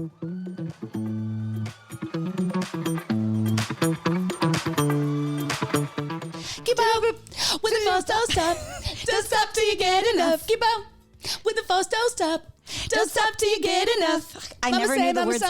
Keep up with the false don't stop. Don't stop till you get enough. Keep up with the false don't stop. Don't stop till you get enough. I never knew the words.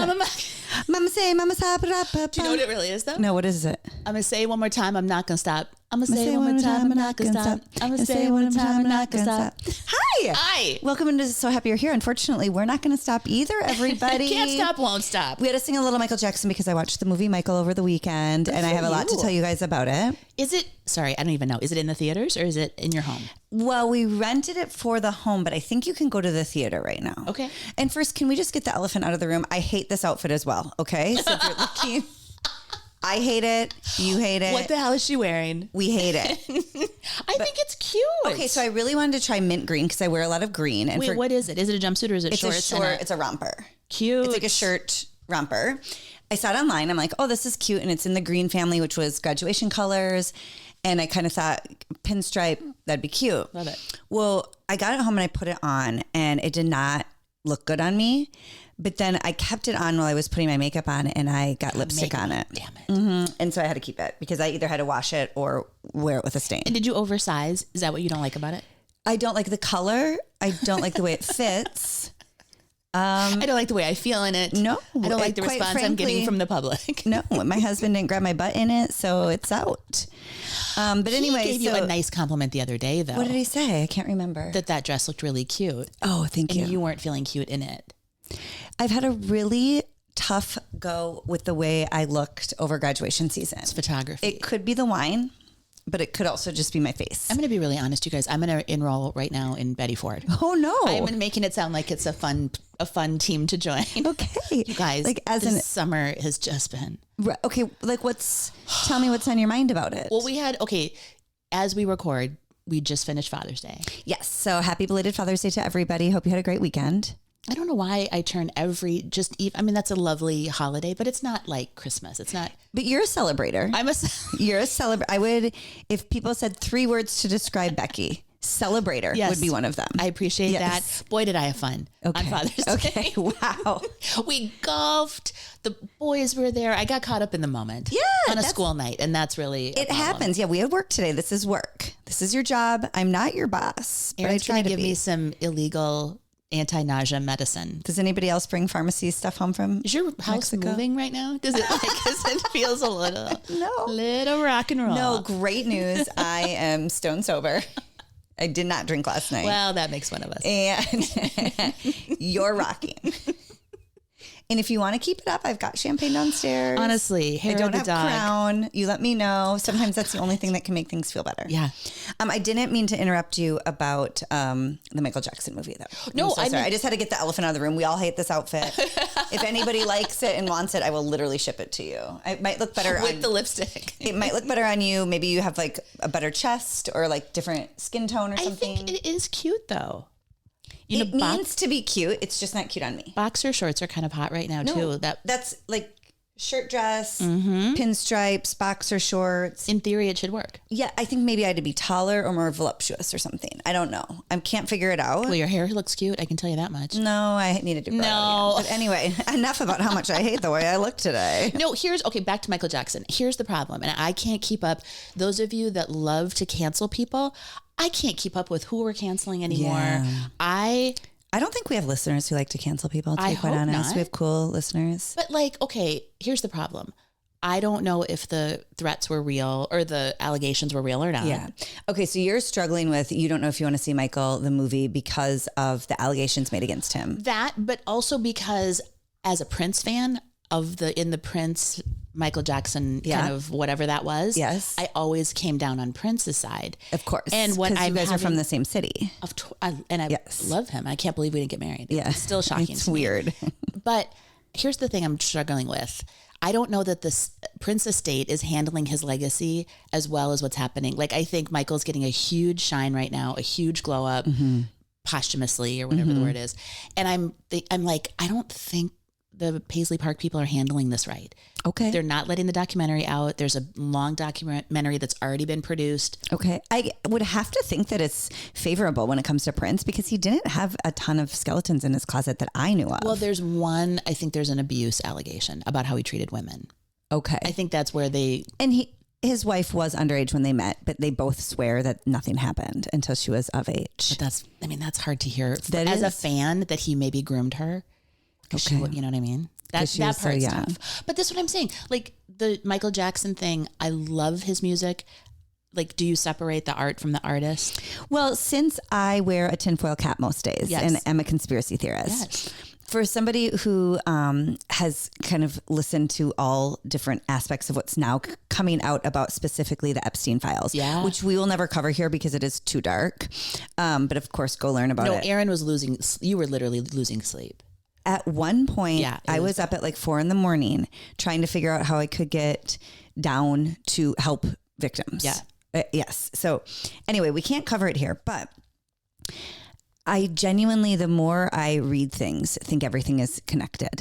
Mama say, mama stop. Do you know what it really is though? No, what is it? I'm going to say it one more time. I'm not going to stop. I'm going to say it one more time. I'm not going to stop. I'm going to say it one more time. I'm not going to stop. Hi. Hi. Welcome to So Happy You're Here. Unfortunately, we're not going to stop either, everybody. Can't stop, won't stop. We had to sing a little Michael Jackson because I watched the movie Michael over the weekend and I have a lot to tell you guys about it. Is it, sorry, I don't even know. Is it in the theaters or is it in your home? Well, we rented it for the home, but I think you can go to the theater right now. Okay. And first, can we just get the elephant out of the room? I hate this outfit as well. Okay. So if you're looking, I hate it. You hate it. What the hell is she wearing? We hate it. I think it's cute. Okay. So I really wanted to try mint green because I wear a lot of green. And wait, what is it? Is it a jumpsuit or is it shorts? It's a short, it's a romper. Cute. It's like a shirt romper. I saw it online. I'm like, oh, this is cute. And it's in the green family, which was graduation colors. And I kind of thought pinstripe, that'd be cute. Love it. Well, I got it home and I put it on and it did not look good on me. But then I kept it on while I was putting my makeup on and I got lipstick on it. Damn it. Mm-hmm. And so I had to keep it because I either had to wash it or wear it with a stain. And did you oversize? Is that what you don't like about it? I don't like the color. I don't like the way it fits. I don't like the way I feel in it. No. I don't like the response I'm getting from the public. No, my husband didn't grab my butt in it, so it's out. But anyway, he gave you a nice compliment the other day, though. What did he say? I can't remember. That dress looked really cute. Oh, thank you. And you weren't feeling cute in it. I've had a really tough go with the way I looked over graduation season. It's photography. It could be the wine, but it could also just be my face. I'm going to be really honest, you guys. I'm going to enroll right now in Betty Ford. Oh no! I'm making it sound like it's a fun team to join. Okay, you guys. Like summer has just been okay. Like tell me what's on your mind about it. Well, as we record, we just finished Father's Day. Yes. So happy belated Father's Day to everybody. Hope you had a great weekend. I don't know why I turn that's a lovely holiday, but it's not like Christmas. It's not. But you're a celebrator. You're a celebrator. I would, if people said 3 words to describe Becky, celebrator would be one of them. I appreciate that. Boy, did I have fun on Father's Day. Okay. Wow. We golfed. The boys were there. I got caught up in the moment. Yeah. On a school night. And that's really it happens. Yeah. We had work today. This is work. This is your job. I'm not your boss. Aaron's trying to give me some illegal anti-nausea medicine. Does anybody else bring pharmacy stuff home from Is your house Mexico? moving right now? Does it because it feels a little rock and roll? No, great news. I am stone sober. I did not drink last night. Well, that makes one of us. And you're rocking. And if you want to keep it up, I've got champagne downstairs. Honestly, hair I don't of the have dog. Crown. You let me know. Sometimes that's the only thing that can make things feel better. Yeah. I didn't mean to interrupt you about the Michael Jackson movie, though. No, sorry. I just had to get the elephant out of the room. We all hate this outfit. If anybody likes it and wants it, I will literally ship it to you. It might look better with the lipstick. It might look better on you. Maybe you have like a better chest or like different skin tone or something. I think it is cute though. It means to be cute. It's just not cute on me. Boxer shorts are kind of hot right now too. That's like shirt dress, pinstripes, boxer shorts. In theory, it should work. Yeah, I think maybe I had to be taller or more voluptuous or something. I don't know. I can't figure it out. Well, your hair looks cute. I can tell you that much. No, I needed to grow out again. But anyway, enough about how much I hate the way I look today. No, back to Michael Jackson. Here's the problem, and I can't keep up. Those of you that love to cancel people, I can't keep up with who we're canceling anymore. Yeah. I don't think we have listeners who like to cancel people, to be quite honest. Not. We have cool listeners. But here's the problem. I don't know if the threats were real or the allegations were real or not. Yeah. Okay, so you're struggling with, you don't know if you want to see Michael, the movie, because of the allegations made against him. That, but also because as a Prince fan in the Prince Michael Jackson kind of whatever that was. Yes. I always came down on Prince's side. Of course. And what you guys are from the same city. I love him. I can't believe we didn't get married. Yeah. It's still shocking. It's weird. But here's the thing I'm struggling with. I don't know that this Prince estate is handling his legacy as well as what's happening. Like, I think Michael's getting a huge shine right now, a huge glow up posthumously or whatever the word is. And I'm like, I don't think the Paisley Park people are handling this right. Okay. They're not letting the documentary out. There's a long documentary that's already been produced. Okay. I would have to think that it's favorable when it comes to Prince because he didn't have a ton of skeletons in his closet that I knew of. Well, I think there's an abuse allegation about how he treated women. Okay. I think that's where his wife was underage when they met, but they both swear that nothing happened until she was of age. But that's hard to hear As a fan that he maybe groomed her. Okay. You know what I mean? That part's so tough. But that's what I'm saying. Like the Michael Jackson thing, I love his music. Like, do you separate the art from the artist? Well, since I wear a tinfoil cap most days and am a conspiracy theorist, for somebody who has kind of listened to all different aspects of what's now coming out about specifically the Epstein files, which we will never cover here because it is too dark. But of course, go learn about it. No, Aaron was you were literally losing sleep. At one point, I was up at like 4 a.m. trying to figure out how I could get down to help victims. Yeah. Yes. So anyway, we can't cover it here, but I genuinely, the more I read things, think everything is connected.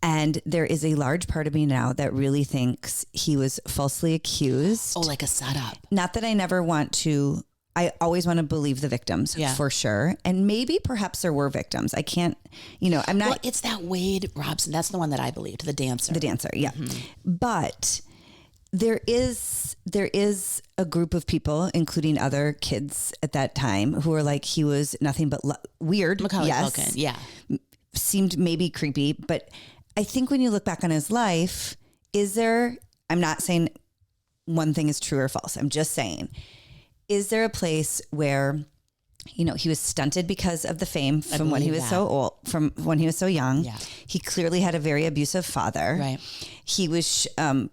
And there is a large part of me now that really thinks he was falsely accused. Oh, like a setup. Not that I never want to. I always want to believe the victims for sure. And maybe perhaps there were victims. I can't, I'm not. Well, it's that Wade Robson. That's the one that I believed, the dancer. The dancer, yeah. Mm-hmm. But there is a group of people, including other kids at that time, who are like, he was nothing but weird. Macaulay Culkin, yeah. Seemed maybe creepy. But I think when you look back on his life, I'm not saying one thing is true or false. I'm just saying, is there a place where, he was stunted because of the fame from when he was so old, from when he was so young. Yeah. He clearly had a very abusive father. Right. He was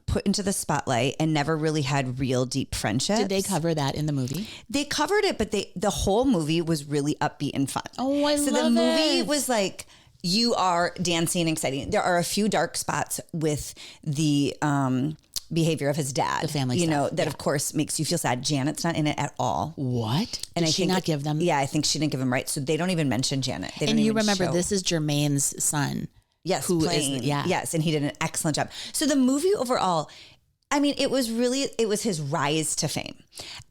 put into the spotlight and never really had real deep friendships. Did they cover that in the movie? They covered it, but the whole movie was really upbeat and fun. Oh, I love it. So the movie was like, you are dancing and exciting. There are a few dark spots with the behavior of his dad, the family stuff. That of course makes you feel sad. Janet's not in it at all. What? And Did she not give them? Yeah, I think she didn't give them rights. So they don't even mention Janet. And you remember this is Jermaine's son. Yes. Yes. And he did an excellent job. So the movie overall, I mean, it was his rise to fame,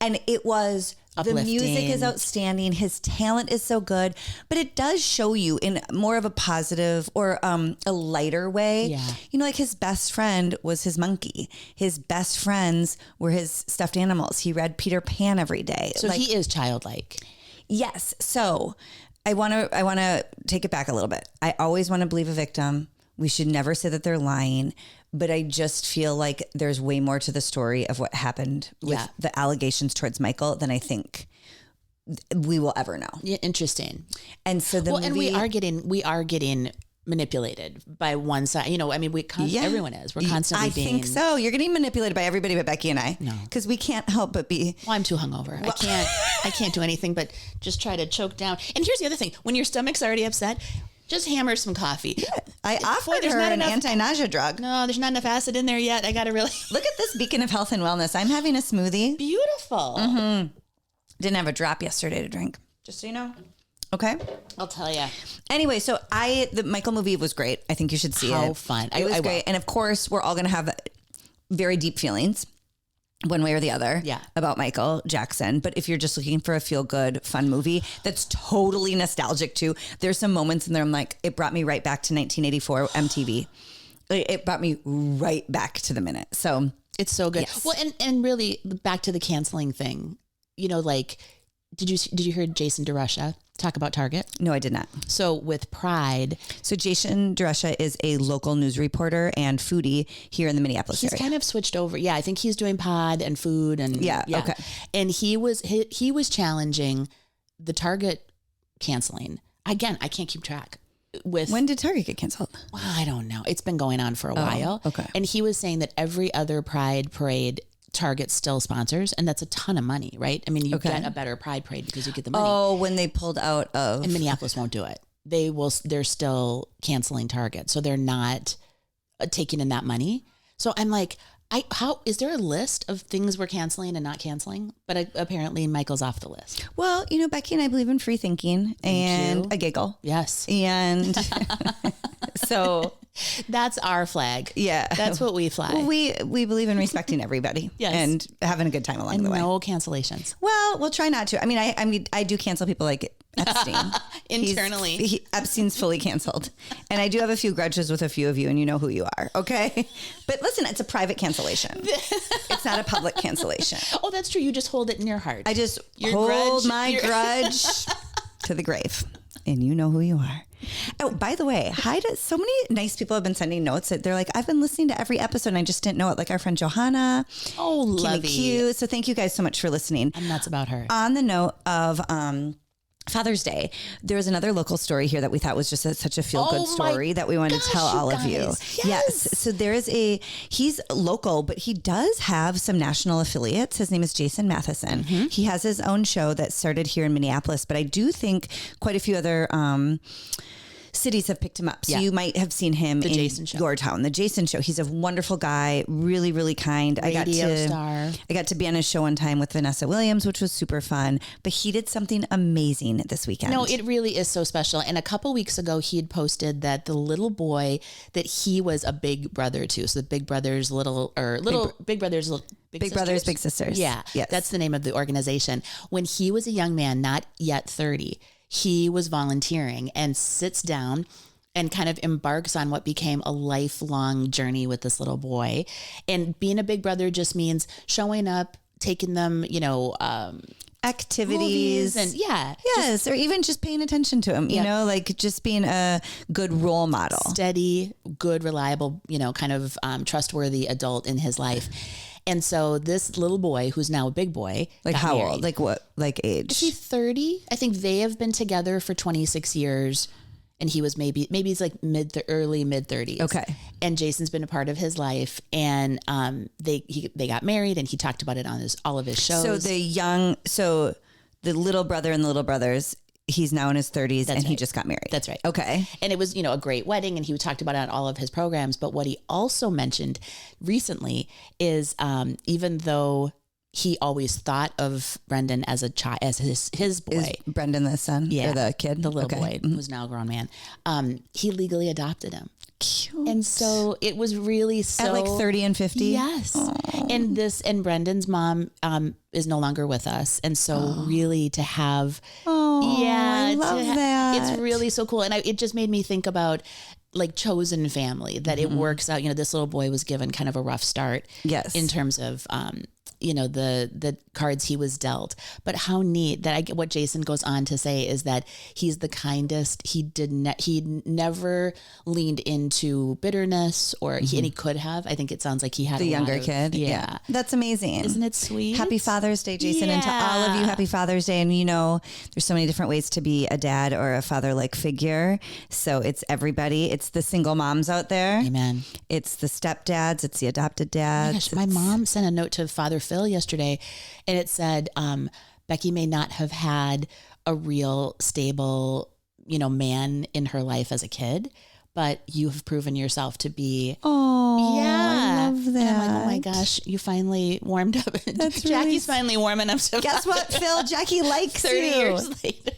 and it was uplifting. The music is outstanding. His talent is so good, but it does show you in more of a positive or a lighter way. Yeah. Like his best friend was his monkey. His best friends were his stuffed animals. He read Peter Pan every day. So he is childlike. Yes. So I want to take it back a little bit. I always want to believe a victim. We should never say that they're lying. But I just feel like there's way more to the story of what happened with the allegations towards Michael than I think we will ever know. Yeah, interesting. And so the movie, and we are getting manipulated by one side. Everyone is. We're constantly I think so. You're getting manipulated by everybody but Becky and I. No. Because we can't help but be. Well, I'm too hungover. Well, I can't do anything but just try to choke down. And here's the other thing. When your stomach's already upset, just hammer some coffee. Yeah. I offered her an anti-nausea drug. No, there's not enough acid in there yet. I got to really... Look at this beacon of health and wellness. I'm having a smoothie. Beautiful. Mm-hmm. Didn't have a drop yesterday to drink. Just so you know. Okay. I'll tell you. Anyway, so the Michael movie was great. I think you should see it. How fun. It was great. And of course, we're all going to have very deep feelings one way or the other about Michael Jackson. But if you're just looking for a feel-good, fun movie that's totally nostalgic too, there's some moments in there I'm like, it brought me right back to 1984 MTV. It brought me right back to the minute. So it's so good. Yes. Well, and really back to the canceling thing, did you hear Jason DeRusha talk about Target? No, I did not. So with Pride. So Jason DeRusha is a local news reporter and foodie here in the Minneapolis area. He's kind of switched over. Yeah, I think he's doing pod and food and okay. And he was challenging the Target canceling. Again, I can't keep track. When did Target get canceled? Well, I don't know. It's been going on for a while. Okay. And he was saying that every other Pride parade Target still sponsors, and that's a ton of money, right? I mean, you get a better Pride parade because you get the money. Oh, when they pulled out of... And Minneapolis won't do it. They're still canceling Target. So they're not taking in that money. So I'm like, is there a list of things we're canceling and not canceling? But apparently Michael's off the list. Well, Becky and I believe in free thinking and a giggle. Yes. And so That's our flag. Yeah. That's what we fly. Well, we believe in respecting everybody. Yes. And having a good time along the way. No cancellations. Well, we'll try not to. I mean, I do cancel people like Epstein. Internally. Epstein's fully canceled. And I do have a few grudges with a few of you, and you know who you are. Okay. But listen, it's a private cancellation. It's not a public cancellation. Oh, that's true. You just hold it in your heart. I just hold my grudge to the grave. And you know who you are. Oh, by the way, hi to so many nice people have been sending notes that they're like, I've been listening to every episode and I just didn't know it. Like our friend Johanna. Oh, lovely. Q. So thank you guys so much for listening. I'm nuts about her. On the note of Father's Day, there was another local story here that we thought was just such a feel-good story that we wanted to tell all of you. Yes. So he's local, but he does have some national affiliates. His name is Jason Matheson. Mm-hmm. He has his own show that started here in Minneapolis, but I do think quite a few other cities have picked him up. So you might have seen him in your town, the Jason Show. He's a wonderful guy, really, really kind. Radio star. I got to be on his show one time with Vanessa Williams, which was super fun, but he did something amazing this weekend. No, it really is so special. And a couple weeks ago, he had posted that the little boy that he was a big brother to, so the Big Brothers Big Brothers, Big Sisters. Yeah. Yes. That's the name of the organization. When he was a young man, not yet 30, he was volunteering and sits down and kind of embarks on what became a lifelong journey with this little boy. And being a big brother just means showing up, taking them, activities and or even just paying attention to him, you know, like just being a good role model, steady, good, reliable, kind of trustworthy adult in his life. And so this little boy, who's now a big boy, like how old? Like what? Like age? Is he 30? I think they have been together for 26 years. And he was maybe he's like early mid 30s. Okay. And Jason's been a part of his life, and they got married, and he talked about it on all of his shows. So the little brother and the little brothers, he's now in his 30s. That's and he just got married. That's right. Okay. And it was, a great wedding, and he talked about it on all of his programs. But what he also mentioned recently is even though he always thought of Brendan as a child, as his boy. Is Brendan the son? Yeah. Or the kid? The little boy, who's now a grown man. He legally adopted him. Cute. And so it was really so. At like 30 and 50? Yes. Aww. And Brendan's mom is no longer with us. And so really to have. Oh, I love that. It's really so cool. And it just made me think about like chosen family, that it works out. This little boy was given kind of a rough start. Yes. In terms of, the cards he was dealt, but how neat that what Jason goes on to say is that he's the kindest. He never leaned into bitterness and he could have. I think it sounds like he had the younger kid. Yeah. That's amazing. Isn't it sweet? Happy Father's Day, Jason. And to all of you, happy Father's Day. And there's so many different ways to be a dad or a father-like figure. So it's everybody. It's the single moms out there. Amen. It's the stepdads. It's the adopted dads. Oh my gosh, my mom sent a note to Father Phil yesterday, and it said, Becky may not have had a real stable, man in her life as a kid, but you have proven yourself to be. Oh, yeah. I love that. And I'm like, oh my gosh, you finally warmed up. Jackie's finally warm enough to. Guess what, Phil? Jackie likes 30 you. years later.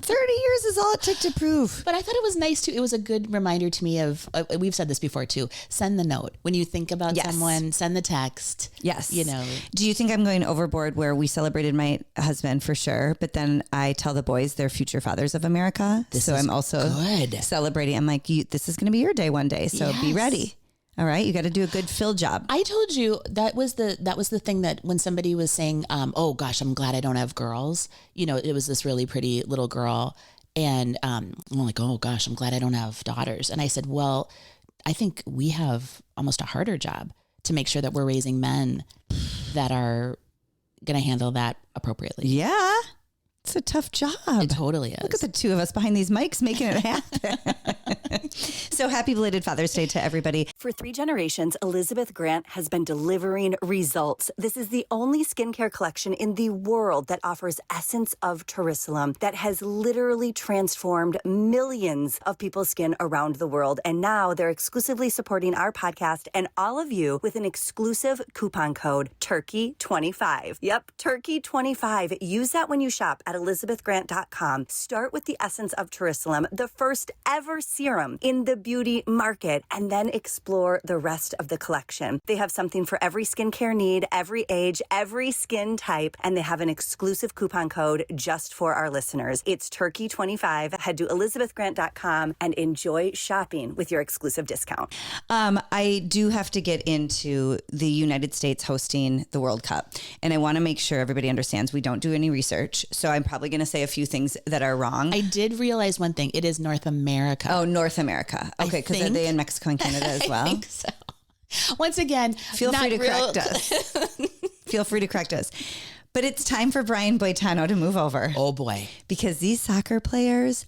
30 years is all it took to prove. But I thought it was nice too. It was a good reminder to me of, we've said this before too, send the note. When you think about someone, send the text. Yes. Do you think I'm going overboard where we celebrated my husband for sure, but then I tell the boys they're future fathers of America? So I'm also celebrating. I'm like, this is going to be your day one day. So be ready. All right. You got to do a good fill job. I told you that was the thing that when somebody was saying, oh gosh, I'm glad I don't have girls. It was this really pretty little girl. And I'm like, oh gosh, I'm glad I don't have daughters. And I said, well, I think we have almost a harder job to make sure that we're raising men that are going to handle that appropriately. Yeah. It's a tough job. It totally is. Look at the two of us behind these mics making it happen. So happy belated Father's Day to everybody. For 3 generations, Elizabeth Grant has been delivering results. This is the only skincare collection in the world that offers Essence of Jerusalem that has literally transformed millions of people's skin around the world. And now they're exclusively supporting our podcast and all of you with an exclusive coupon code, Turkey25. Yep, Turkey25. Use that when you shop at ElizabethGrant.com. Start with the Essence of Jerusalem, the first ever serum in the beauty, market, and then explore the rest of the collection. They have something for every skincare need, every age, every skin type, and they have an exclusive coupon code just for our listeners. It's Turkey25. Head to ElizabethGrant.com and enjoy shopping with your exclusive discount. I do have to get into the United States hosting the World Cup, and I want to make sure everybody understands we don't do any research. So I'm probably going to say a few things that are wrong. I did realize one thing. It is North America. Oh, North America. Okay, because are they in Mexico and Canada as well? I think so. Once again, feel free to correct us. Feel free to correct us. But it's time for Brian Boitano to move over. Oh boy. Because these soccer players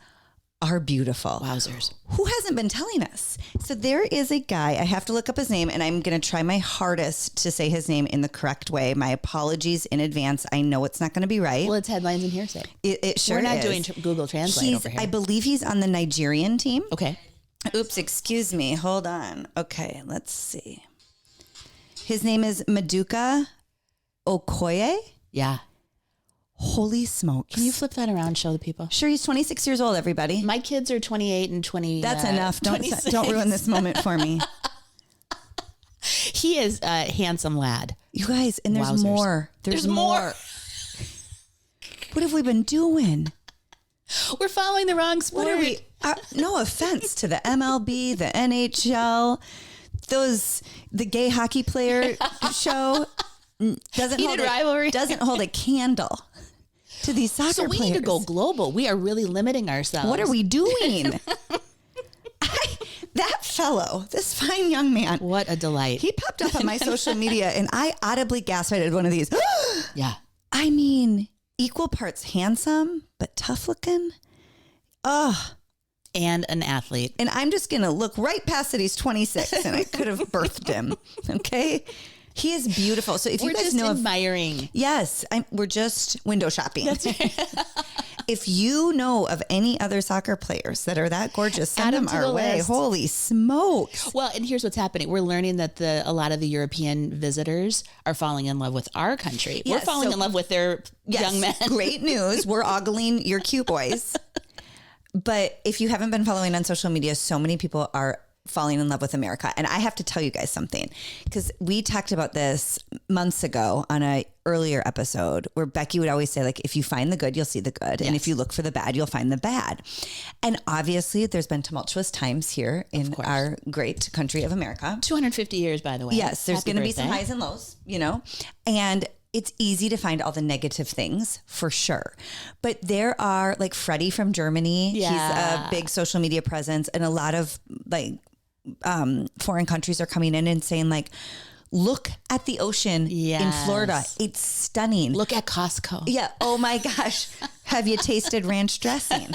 are beautiful. Wowzers. Who hasn't been telling us? So there is a guy, I have to look up his name, and I'm going to try my hardest to say his name in the correct way. My apologies in advance. I know it's not going to be right. Well, it's headlines and hearsay. It sure is. We're not doing Google Translate over here. I believe he's on the Nigerian team. Okay. Oops, excuse me. Hold on. Okay, let's see. His name is Maduka Okoye. Yeah. Holy smokes. Can you flip that around and show the people? Sure, he's 26 years old, everybody. My kids are 28 and 20. That's enough. Don't ruin this moment for me. He is a handsome lad. You guys, and there's Wowzers. more. There's more. What have we been doing? We're following the wrong sport. What are we? No offense to the MLB, the NHL, the gay hockey player show doesn't hold a candle to these soccer so we players. need to go global. We are really limiting ourselves. What are we doing? That fellow, this fine young man. What a delight. He popped up on my social media and I audibly gasped. I did one of these. Yeah. I mean, equal parts handsome, but tough looking. Ugh. And an athlete. And I'm just going to look right past that he's 26 and I could have birthed him. Okay. He is beautiful. So if you guys know admiring. Yes, we're just window shopping. That's right. If you know of any other soccer players that are that gorgeous, send them our way. List. Holy smokes. Well, and here's what's happening. We're learning that a lot of the European visitors are falling in love with our country. Yes, we're falling in love with their young men. Great news. We're ogling your cute boys. But if you haven't been following on social media, so many people are falling in love with America. And I have to tell you guys something, because we talked about this months ago on a earlier episode where Becky would always say, like, if you find the good, you'll see the good. Yes. And if you look for the bad, you'll find the bad. And obviously there's been tumultuous times here in our great country of America. 250 years, by the way. Yes. There's going to be some highs and lows, and it's easy to find all the negative things for sure. But there are, like, Freddie from Germany. Yeah. He's a big social media presence, and a lot of foreign countries are coming in and saying, like, look at the ocean in Florida. It's stunning. Look at Costco. Yeah. Oh my gosh. Have you tasted ranch dressing?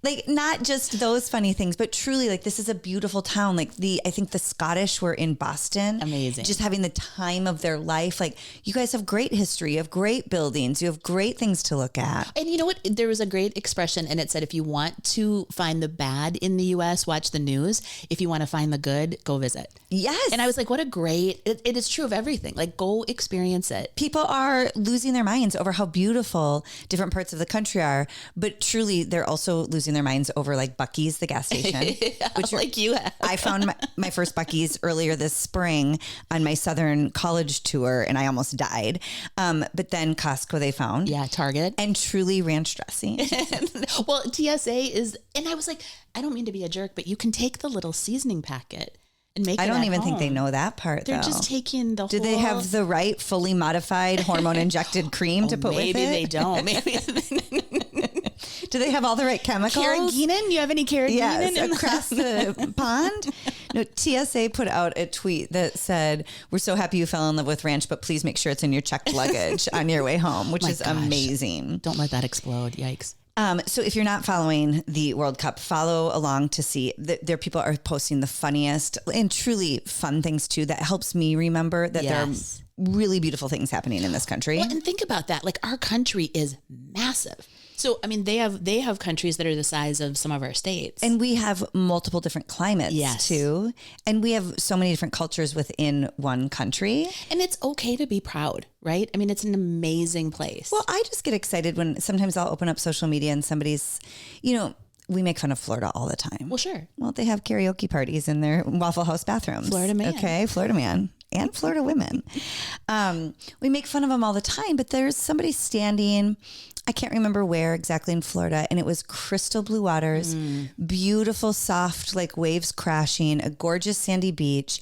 Like, not just those funny things, but truly, like, this is a beautiful town. Like, I think the Scottish were in Boston. Amazing. Just having the time of their life. Like, you guys have great history. You have great buildings. You have great things to look at. And you know what? There was a great expression, and it said, if you want to find the bad in the U.S., watch the news. If you want to find the good, go visit. Yes. And I was like, what a great, it is true of everything. Like, go experience it. People are losing their minds over how beautiful different parts of the country are. But truly, they're also losing their minds over, like, Buc-ee's, the gas station. Which like you have. I found my first Buc-ee's earlier this spring on my Southern college tour, and I almost died. But then Costco they found. Yeah, Target. And truly ranch dressing. Well, TSA is, and I was like, I don't mean to be a jerk, but you can take the little seasoning packet and make it I don't even home. think they know that part, They're though. just taking the whole... Do they have the right fully modified hormone-injected cream to put with it? Maybe they don't. Maybe... Do they have all the right chemicals? Carrageenan? You have any carrageenan? Yes, across the pond? No, TSA put out a tweet that said, we're so happy you fell in love with ranch, but please make sure it's in your checked luggage on your way home, which is amazing. Don't let that explode. Yikes. So if you're not following the World Cup, follow along to see that there people are posting the funniest and truly fun things too. That helps me remember that there are really beautiful things happening in this country. Well, and think about that. Like, our country is massive. So, I mean, they have countries that are the size of some of our states. And we have multiple different climates too. And we have so many different cultures within one country. And it's okay to be proud, right? I mean, it's an amazing place. Well, I just get excited when sometimes I'll open up social media and somebody's, we make fun of Florida all the time. Well, sure. Well, they have karaoke parties in their Waffle House bathrooms. Florida man. Okay, Florida man. And Florida women. We make fun of them all the time, but there's somebody standing, I can't remember where exactly in Florida, and it was crystal blue waters, beautiful, soft, like waves crashing, a gorgeous sandy beach.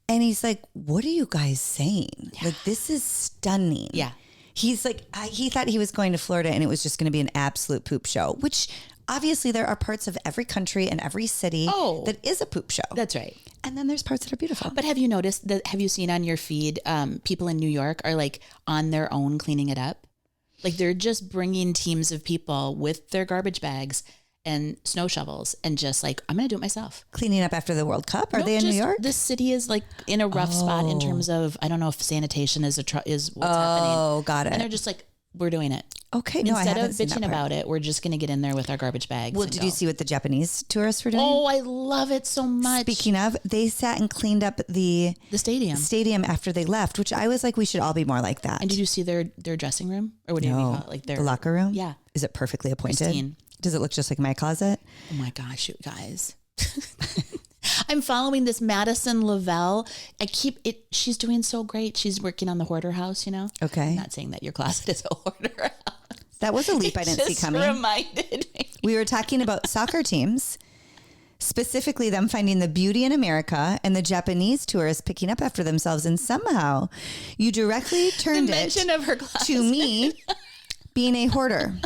And he's like, what are you guys saying? Yeah. Like, this is stunning. Yeah. He's like, he thought he was going to Florida and it was just going to be an absolute poop show, which obviously there are parts of every country and every city that is a poop show. That's right. And then there's parts that are beautiful. But have you noticed that, have you seen on your feed, people in New York are like on their own cleaning it up? Like they're just bringing teams of people with their garbage bags and snow shovels and just like, I'm going to do it myself. Cleaning up after the World Cup? Are they in New York? The city is like in a rough spot in terms of, I don't know if sanitation is what's happening. Oh, got it. And they're just like, we're doing it. Okay. No, instead of bitching about it, we're just going to get in there with our garbage bags. Well, did you see what the Japanese tourists were doing? Oh, I love it so much. Speaking of, they sat and cleaned up the stadium after they left, which I was like, we should all be more like that. And did you see their dressing room? Or what do you call it? Like the locker room? Yeah. Is it perfectly appointed? Pristine. Does it look just like my closet? Oh my gosh, you guys. I'm following this Madison Lavelle. She's doing so great. She's working on the hoarder house, you know? Okay. I'm not saying that your closet is a hoarder house. That was a leap I didn't see coming. Reminded me. We were talking about soccer teams, specifically them finding the beauty in America and the Japanese tourists picking up after themselves. And somehow you directly turned it of her closet to me being a hoarder.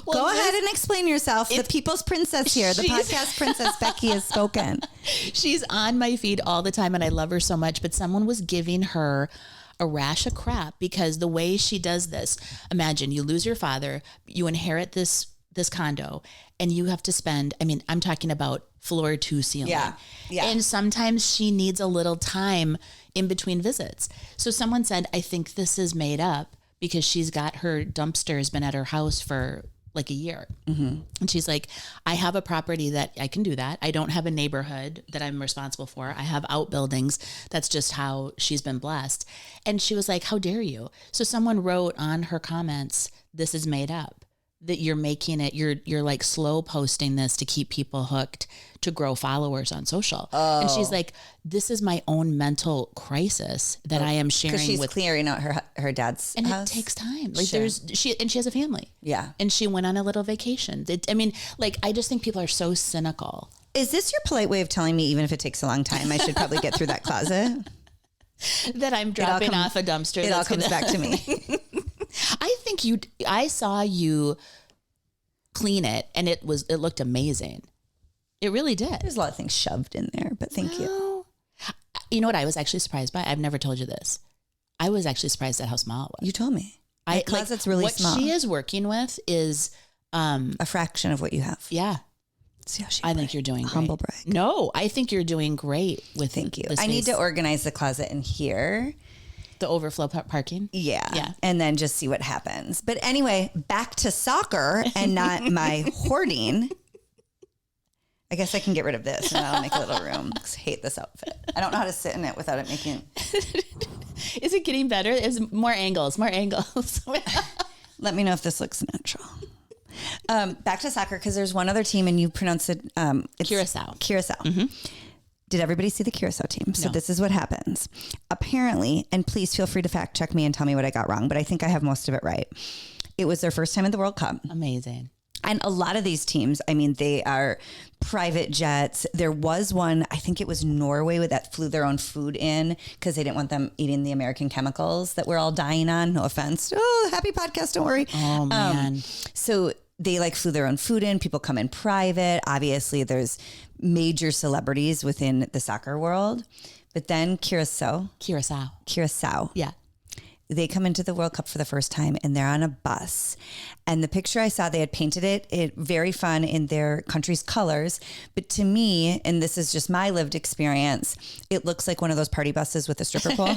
Well, go ahead and explain yourself. The people's princess here, the podcast princess Becky has spoken. She's on my feed all the time and I love her so much, but someone was giving her a rash of crap because the way she does this, imagine you lose your father, you inherit this condo and you have to spend, I mean, I'm talking about floor to ceiling. Yeah. And sometimes she needs a little time in between visits. So someone said, I think this is made up because she's got her dumpster has been at her house for like a year. Mm-hmm. And she's like, I have a property that I can do that. I don't have a neighborhood that I'm responsible for. I have outbuildings. That's just how she's been blessed. And she was like, how dare you? So someone wrote on her comments, this is made up, that you're making it, you're like slow posting this to keep people hooked to grow followers on social. Oh. And she's like, this is my own mental crisis that I am sharing she's with clearing out her dad's and house. It takes time. Like Sure. she has a family. Yeah. And she went on a little vacation. I just think people are so cynical. Is this your polite way of telling me, even if it takes a long time, I should probably get through that closet? That I'm dropping off a dumpster. It all comes back to me. I saw you clean it and it looked amazing. It really did. There's a lot of things shoved in there, but thank you. You know what I was actually surprised by? I've never told you this. I was actually surprised at how small it was. You told me. My closet's really small. What she is working with is a fraction of what you have. Yeah. See how I think you're doing great. Humble brag. No, I think you're doing great with Thank you. I need to organize the closet in here. The overflow parking? Yeah. And then just see what happens. But anyway, back to soccer and not my hoarding. I guess I can get rid of this and that'll make a little room. I hate this outfit. I don't know how to sit in it without it making... Is it getting better? Is more angles. Let me know if this looks natural. Back to soccer, because there's one other team and you pronounce it... it's Curacao. Mm-hmm. Did everybody see the Curacao team? So This is what happens. Apparently, and please feel free to fact check me and tell me what I got wrong, but I think I have most of it right. It was their first time in the World Cup. Amazing. And a lot of these teams, I mean, they are private jets. There was one, I think it was Norway, that flew their own food in because they didn't want them eating the American chemicals that we're all dying on. No offense. Oh, happy podcast. Don't worry. Oh, man. So they flew their own food in. People come in private. Obviously, there's major celebrities within the soccer world. But then Curacao. Yeah. They come into the World Cup for the first time and they're on a bus. And the picture I saw, they had painted it very fun in their country's colors. But to me, and this is just my lived experience, it looks like one of those party buses with a stripper pole.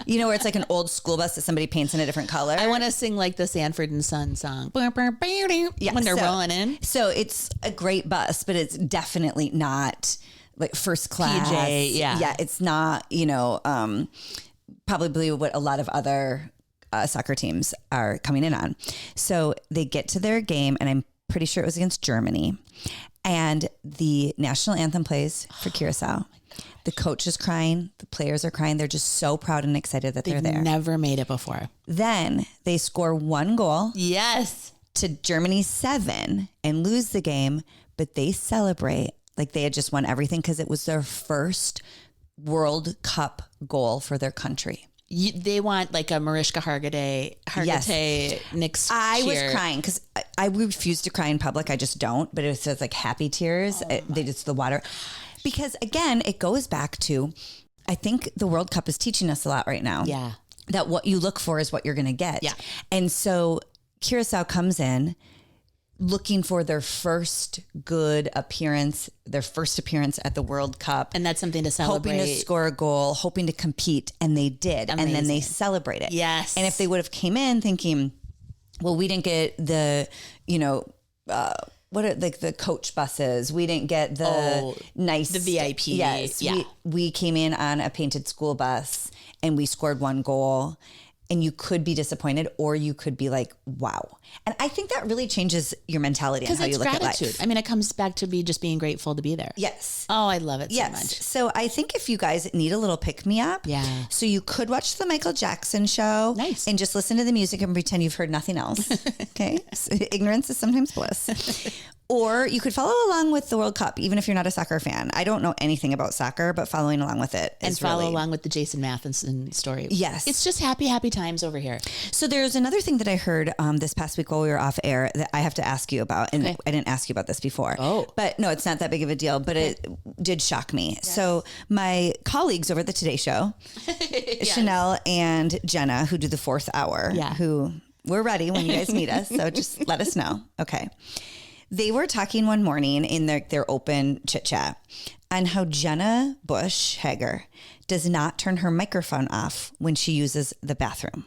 You know, where it's like an old school bus that somebody paints in a different color. I want to sing like the Sanford and Son song. When they're rolling in. So it's a great bus, but it's definitely not like first class. PJ, yeah. Yeah, it's not, probably what a lot of other soccer teams are coming in on. So they get to their game and I'm pretty sure it was against Germany. And the national anthem plays for CURACAO. The coach is crying. The players are crying. They're just so proud and excited that they're there. They've never made it before. Then they score 1 goal. Yes. To Germany's 7 and lose the game, but they celebrate like they had just won everything because it was their first World Cup goal for their country. They want like a Mariska Hargitay next I cheer. was crying because I refuse to cry in public. I just don't. But it says like happy tears. They just the water. Because again, it goes back to, I think the World Cup is teaching us a lot right now. Yeah. That what you look for is what you're going to get. Yeah. And so CURACAO comes in looking for their first good appearance, their first appearance at the World Cup. And that's something to celebrate. Hoping to score a goal, hoping to compete. And they did. Amazing. And then they celebrate it. Yes. And if they would have came in thinking, well, we didn't get the, what are like the coach buses? We didn't get the the VIP. Yes. Yeah. We came in on a painted school bus and we scored 1 goal. And you could be disappointed or you could be like, wow. And I think that really changes your mentality and how you look at life. I mean, it comes back to just being grateful to be there. Yes. Oh, I love it so much. So I think if you guys need a little pick-me-up, so you could watch the Michael Jackson show and just listen to the music and pretend you've heard nothing else. Okay? So ignorance is sometimes bliss. Or you could follow along with the World Cup, even if you're not a soccer fan. I don't know anything about soccer, but following along with it is and follow along with the Jason Matheson story. Yes. It's just happy times over here. So there's another thing that I heard this past week while we were off air that I have to ask you about. And I didn't ask you about this before. Oh. But no, it's not that big of a deal, but it did shock me. Yes. So my colleagues over at the Today Show, Chanel and Jenna, who do the 4th hour, who we're ready when you guys need us. So just let us know. Okay. They were talking one morning in their open chit chat on how Jenna Bush Hager does not turn her microphone off when she uses the bathroom.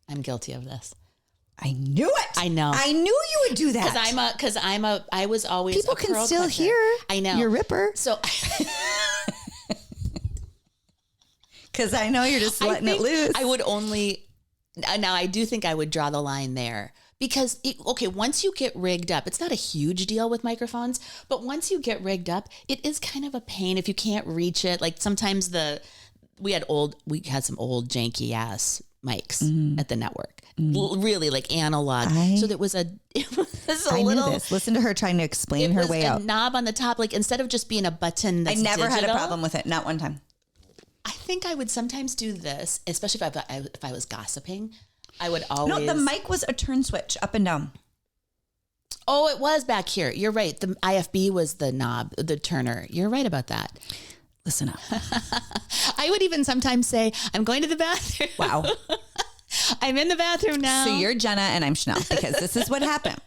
I'm guilty of this. I knew it. I know. I knew you would do that. I was always people a can curl still cutter. hear. I know your ripper. So. Because I know you're just letting it loose. I would only. Now I do think I would draw the line there. Because, once you get rigged up, it's not a huge deal with microphones, but once you get rigged up, it is kind of a pain if you can't reach it. Like sometimes we had some old janky ass mics at the network, really like analog. So there was I knew this. Listen to her trying to explain her way out. A knob on the top, like instead of just being a button that's I never digital, had a problem with it, not one time. I think I would sometimes do this, especially if I was gossiping. I would always... No, the mic was a turn switch up and down. Oh, it was back here. You're right. The IFB was the knob, the turner. You're right about that. Listen up. I would even sometimes say, I'm going to the bathroom. Wow. I'm in the bathroom now. So you're Jenna and I'm Chanel because this is what happened.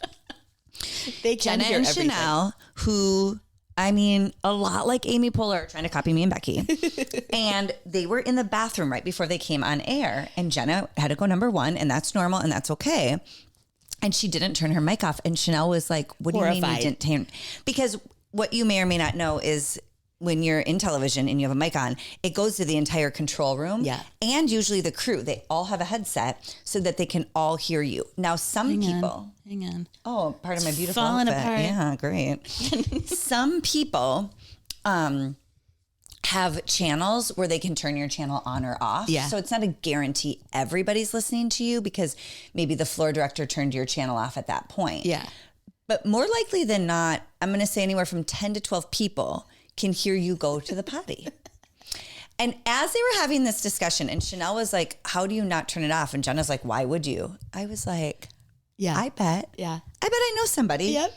Jenna and everything. Chanel, who... I mean, a lot like Amy Poehler trying to copy me and Becky. And they were in the bathroom right before they came on air. And Jenna had to go number 1, and that's normal, and that's okay. And she didn't turn her mic off. And Chanel was like, what do you mean you didn't turn? Because what you may or may not know is when you're in television and you have a mic on, it goes to the entire control room. Yeah. And usually the crew, they all have a headset so that they can all hear you. Now, some people... Hang on. Oh, part of my beautiful falling outfit. Apart. Yeah, great. Some people have channels where they can turn your channel on or off. Yeah. So it's not a guarantee everybody's listening to you because maybe the floor director turned your channel off at that point. Yeah. But more likely than not, I'm going to say anywhere from 10 to 12 people can hear you go to the potty. And as they were having this discussion, and Chanel was like, how do you not turn it off? And Jenna's like, why would you? I was like, yeah, I bet. Yeah. I bet I know somebody. Yep.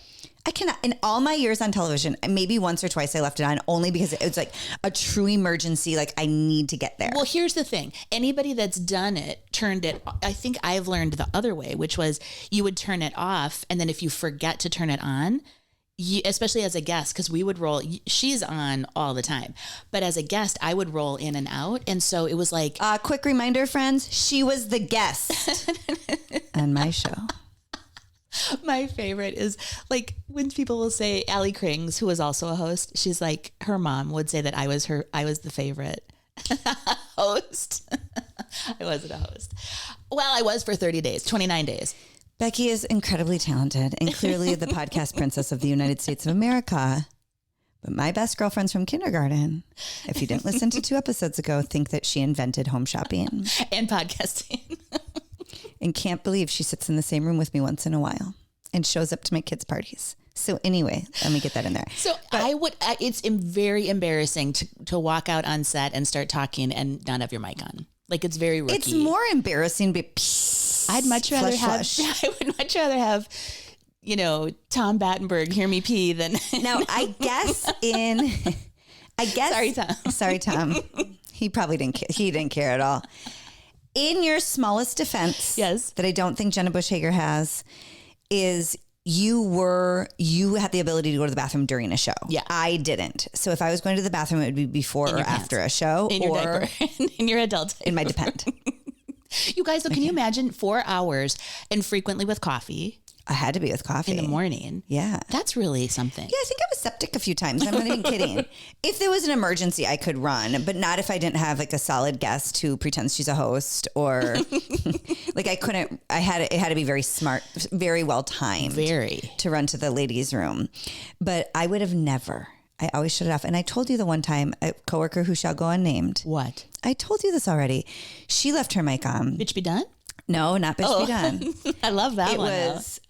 I cannot, in all my years on television, maybe once or twice I left it on only because it was like a true emergency. Like I need to get there. Well, here's the thing. Anybody that's done it, turned it, I think I've learned the other way, which was you would turn it off. And then if you forget to turn it on, especially as a guest, because we would roll, she's on all the time, but as a guest, I would roll in and out. And so it was like, quick reminder, friends, she was the guest on my show. My favorite is like when people will say Allie Krings, who was also a host. She's like, her mom would say that I was the favorite host. I wasn't a host. Well, I was for 30 days, 29 days. Becky is incredibly talented and clearly the podcast princess of the United States of America. But my best girlfriends from kindergarten, if you didn't listen to 2 episodes ago, think that she invented home shopping. And podcasting. And can't believe she sits in the same room with me once in a while and shows up to my kids' parties. So anyway, let me get that in there. So it's very embarrassing to walk out on set and start talking and not have your mic on. Like, it's very rookie. It's more embarrassing, but I'd much rather I would much rather have, Tom Battenberg hear me pee than. Now, I guess. Sorry, Tom. Sorry, Tom. He probably didn't care at all. In your smallest defense, yes, that I don't think Jenna Bush Hager has, is you had the ability to go to the bathroom during a show. Yeah. I didn't. So if I was going to the bathroom, it would be before or after a show. In your diaper. In your adult diaper. In my Depend. You guys, can you imagine 4 hours and frequently with coffee? I had to be with coffee. In the morning. Yeah. That's really something. Yeah, I think I was septic a few times. I'm not even kidding. If there was an emergency, I could run, but not if I didn't have like a solid guest who pretends she's a host or like I couldn't, it had to be very smart, very well timed to run to the ladies' room. But I would have never. I always shut it off. And I told you the one time, a coworker who shall go unnamed. What? I told you this already. She left her mic on. Bitch be done? No, not bitch be done. I love that one. It was,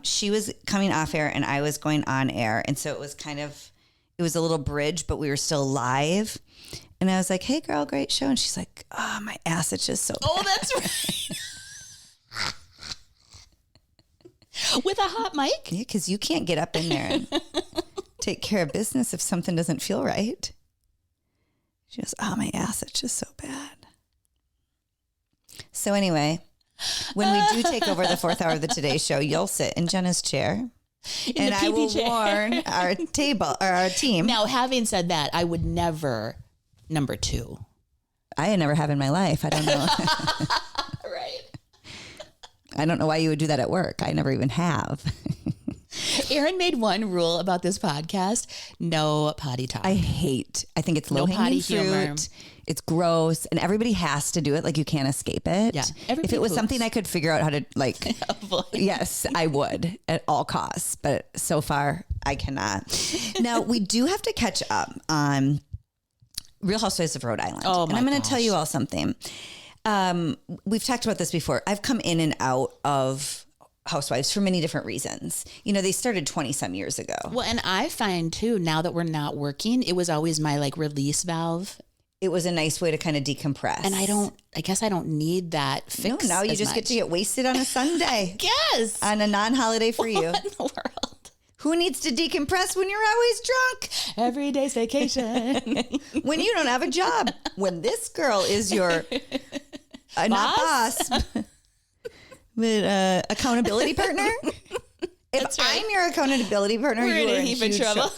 she was coming off air and I was going on air. And so it was it was a little bridge, but we were still live. And I was like, hey girl, great show. And she's like, oh, my ass itches so bad. Oh, that's right. With a hot mic? Yeah, because you can't get up in there and take care of business if something doesn't feel right. She goes, oh, my ass itches so bad. So anyway, when we do take over the 4th hour of the Today Show, you'll sit in Jenna's chair. And I will warn our team. Now, having said that, I would never number 2. I never have in my life. I don't know. Right. I don't know why you would do that at work. I never even have. Aaron made one rule about this podcast: no potty talk. I think it's low hanging fruit. Humor. It's gross, and everybody has to do it. Like, you can't escape it. Yeah. If it was something I could figure out how to avoid. Yes, I would at all costs. But so far, I cannot. Now, we do have to catch up on Real Housewives of Rhode Island. Oh, and I'm going to tell you all something. We've talked about this before. I've come in and out of Housewives for many different reasons. They started 20 some years ago. Well, and I find too, now that we're not working, it was always my release valve. It was a nice way to kind of decompress. And I guess I don't need that fix. No, now you just get to get wasted on a Sunday. Yes. On a non-holiday for you. What in the world? Who needs to decompress when you're always drunk? Every day's vacation. When you don't have a job. When this girl is your not boss, but accountability partner. If I'm your accountability partner, we're you are in a heap of trouble.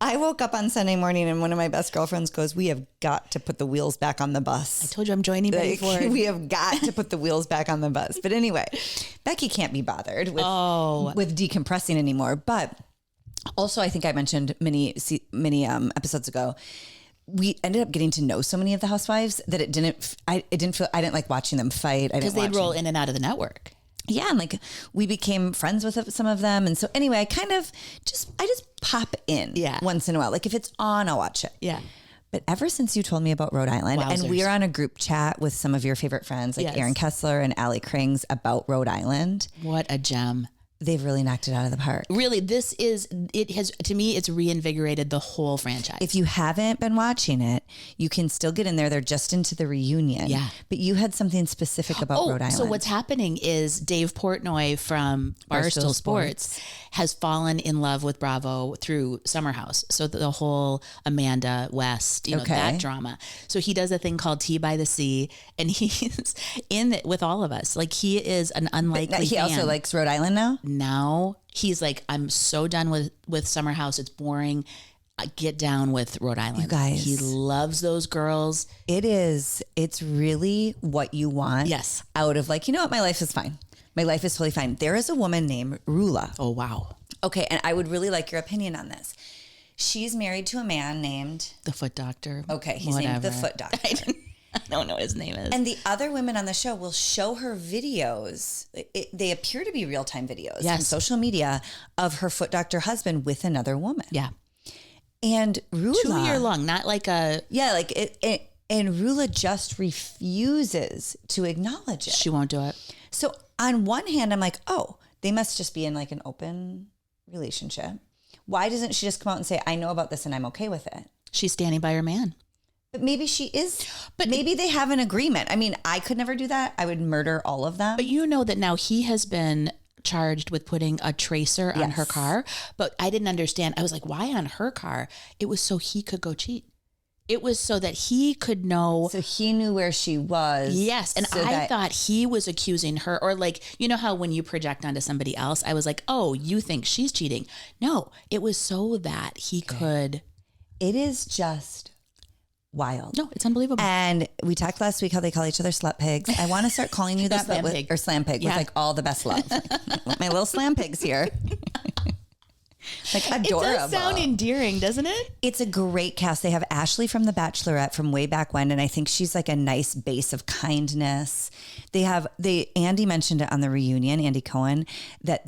I woke up on Sunday morning and one of my best girlfriends goes, we have got to put the wheels back on the bus. I told you I'm joining Betty Ford. We have got to put the wheels back on the bus. But anyway, Becky can't be bothered with decompressing anymore. But also, I think I mentioned many episodes ago, we ended up getting to know so many of the housewives that I didn't like watching them fight. Because they'd roll in and out of the network. Yeah, and we became friends with some of them, and so anyway, I just pop in once in a while. Like, if it's on, I'll watch it. Yeah. But ever since you told me about Rhode Island, and we are on a group chat with some of your favorite friends, like Aaron Kessler and Allie Krings, about Rhode Island. What a gem. They've really knocked it out of the park. Really, to me, it's reinvigorated the whole franchise. If you haven't been watching it, you can still get in there. They're just into the reunion. Yeah. But you had something specific about Rhode Island. So what's happening is Dave Portnoy from Barstool Sports has fallen in love with Bravo through Summer House. So the whole Amanda West, that drama. So he does a thing called Tea by the Sea, and he's in it with all of us. Like, he is an unlikely He fan. also likes Rhode Island now? Now he's like, I'm so done with Summer House. It's boring. Get down with Rhode Island. You guys. He loves those girls. It is. It's really what you want. Yes. Out of my life is fine. My life is totally fine. There is a woman named Rula. Oh, wow. Okay. And I would really like your opinion on this. She's married to a man named... The Foot Doctor. Okay. He's named the Foot Doctor. I don't know what his name is. And the other women on the show will show her videos. They appear to be real-time videos on social media of her foot doctor husband with another woman. Yeah. And Rula, 2 year long, not like a... Yeah, like it and Rula just refuses to acknowledge it. She won't do it. So on one hand, I'm like, oh, they must just be in like an open relationship. Why doesn't she just come out and say, I know about this and I'm okay with it? She's standing by her man. But maybe she is. But maybe they have an agreement. I mean, I could never do that. I would murder all of them. But you know that now he has been charged with putting a tracer on her car. But I didn't understand. I was like, why on her car? It was so he could go cheat. It was so that he could know. So he knew where she was. Yes. And so I thought he was accusing her, or like, you know how when you project onto somebody else, I was like, oh, you think she's cheating. No, it was so that he could. It is just wild. No, it's unbelievable. And we talked last week how they call each other slut pigs. I want to start calling you that, or slam pig with like all the best love. My little slam pigs here. Like adorable. It does sound endearing, doesn't it? It's a great cast. They have Ashley from The Bachelorette from way back when, and I think she's like a nice base of kindness. Andy mentioned it on the reunion, Andy Cohen, that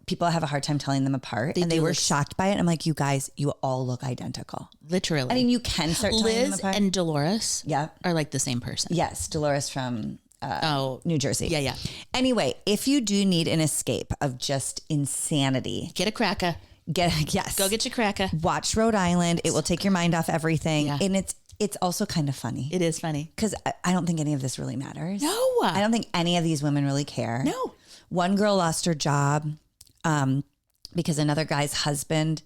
people have a hard time telling them apart, and they were shocked by it. I'm like, you guys, you all look identical. Literally. I mean, you can start telling them apart. Liz and Dolores are like the same person. Yes, Dolores from New Jersey. Yeah. Anyway, if you do need an escape of just insanity, get a cracker. Go get your cracker. Watch Rhode Island. It will take your mind off everything. Yeah. And it's also kind of funny. It is funny. Because I don't think any of this really matters. No. I don't think any of these women really care. No. One girl lost her job because another girl's husband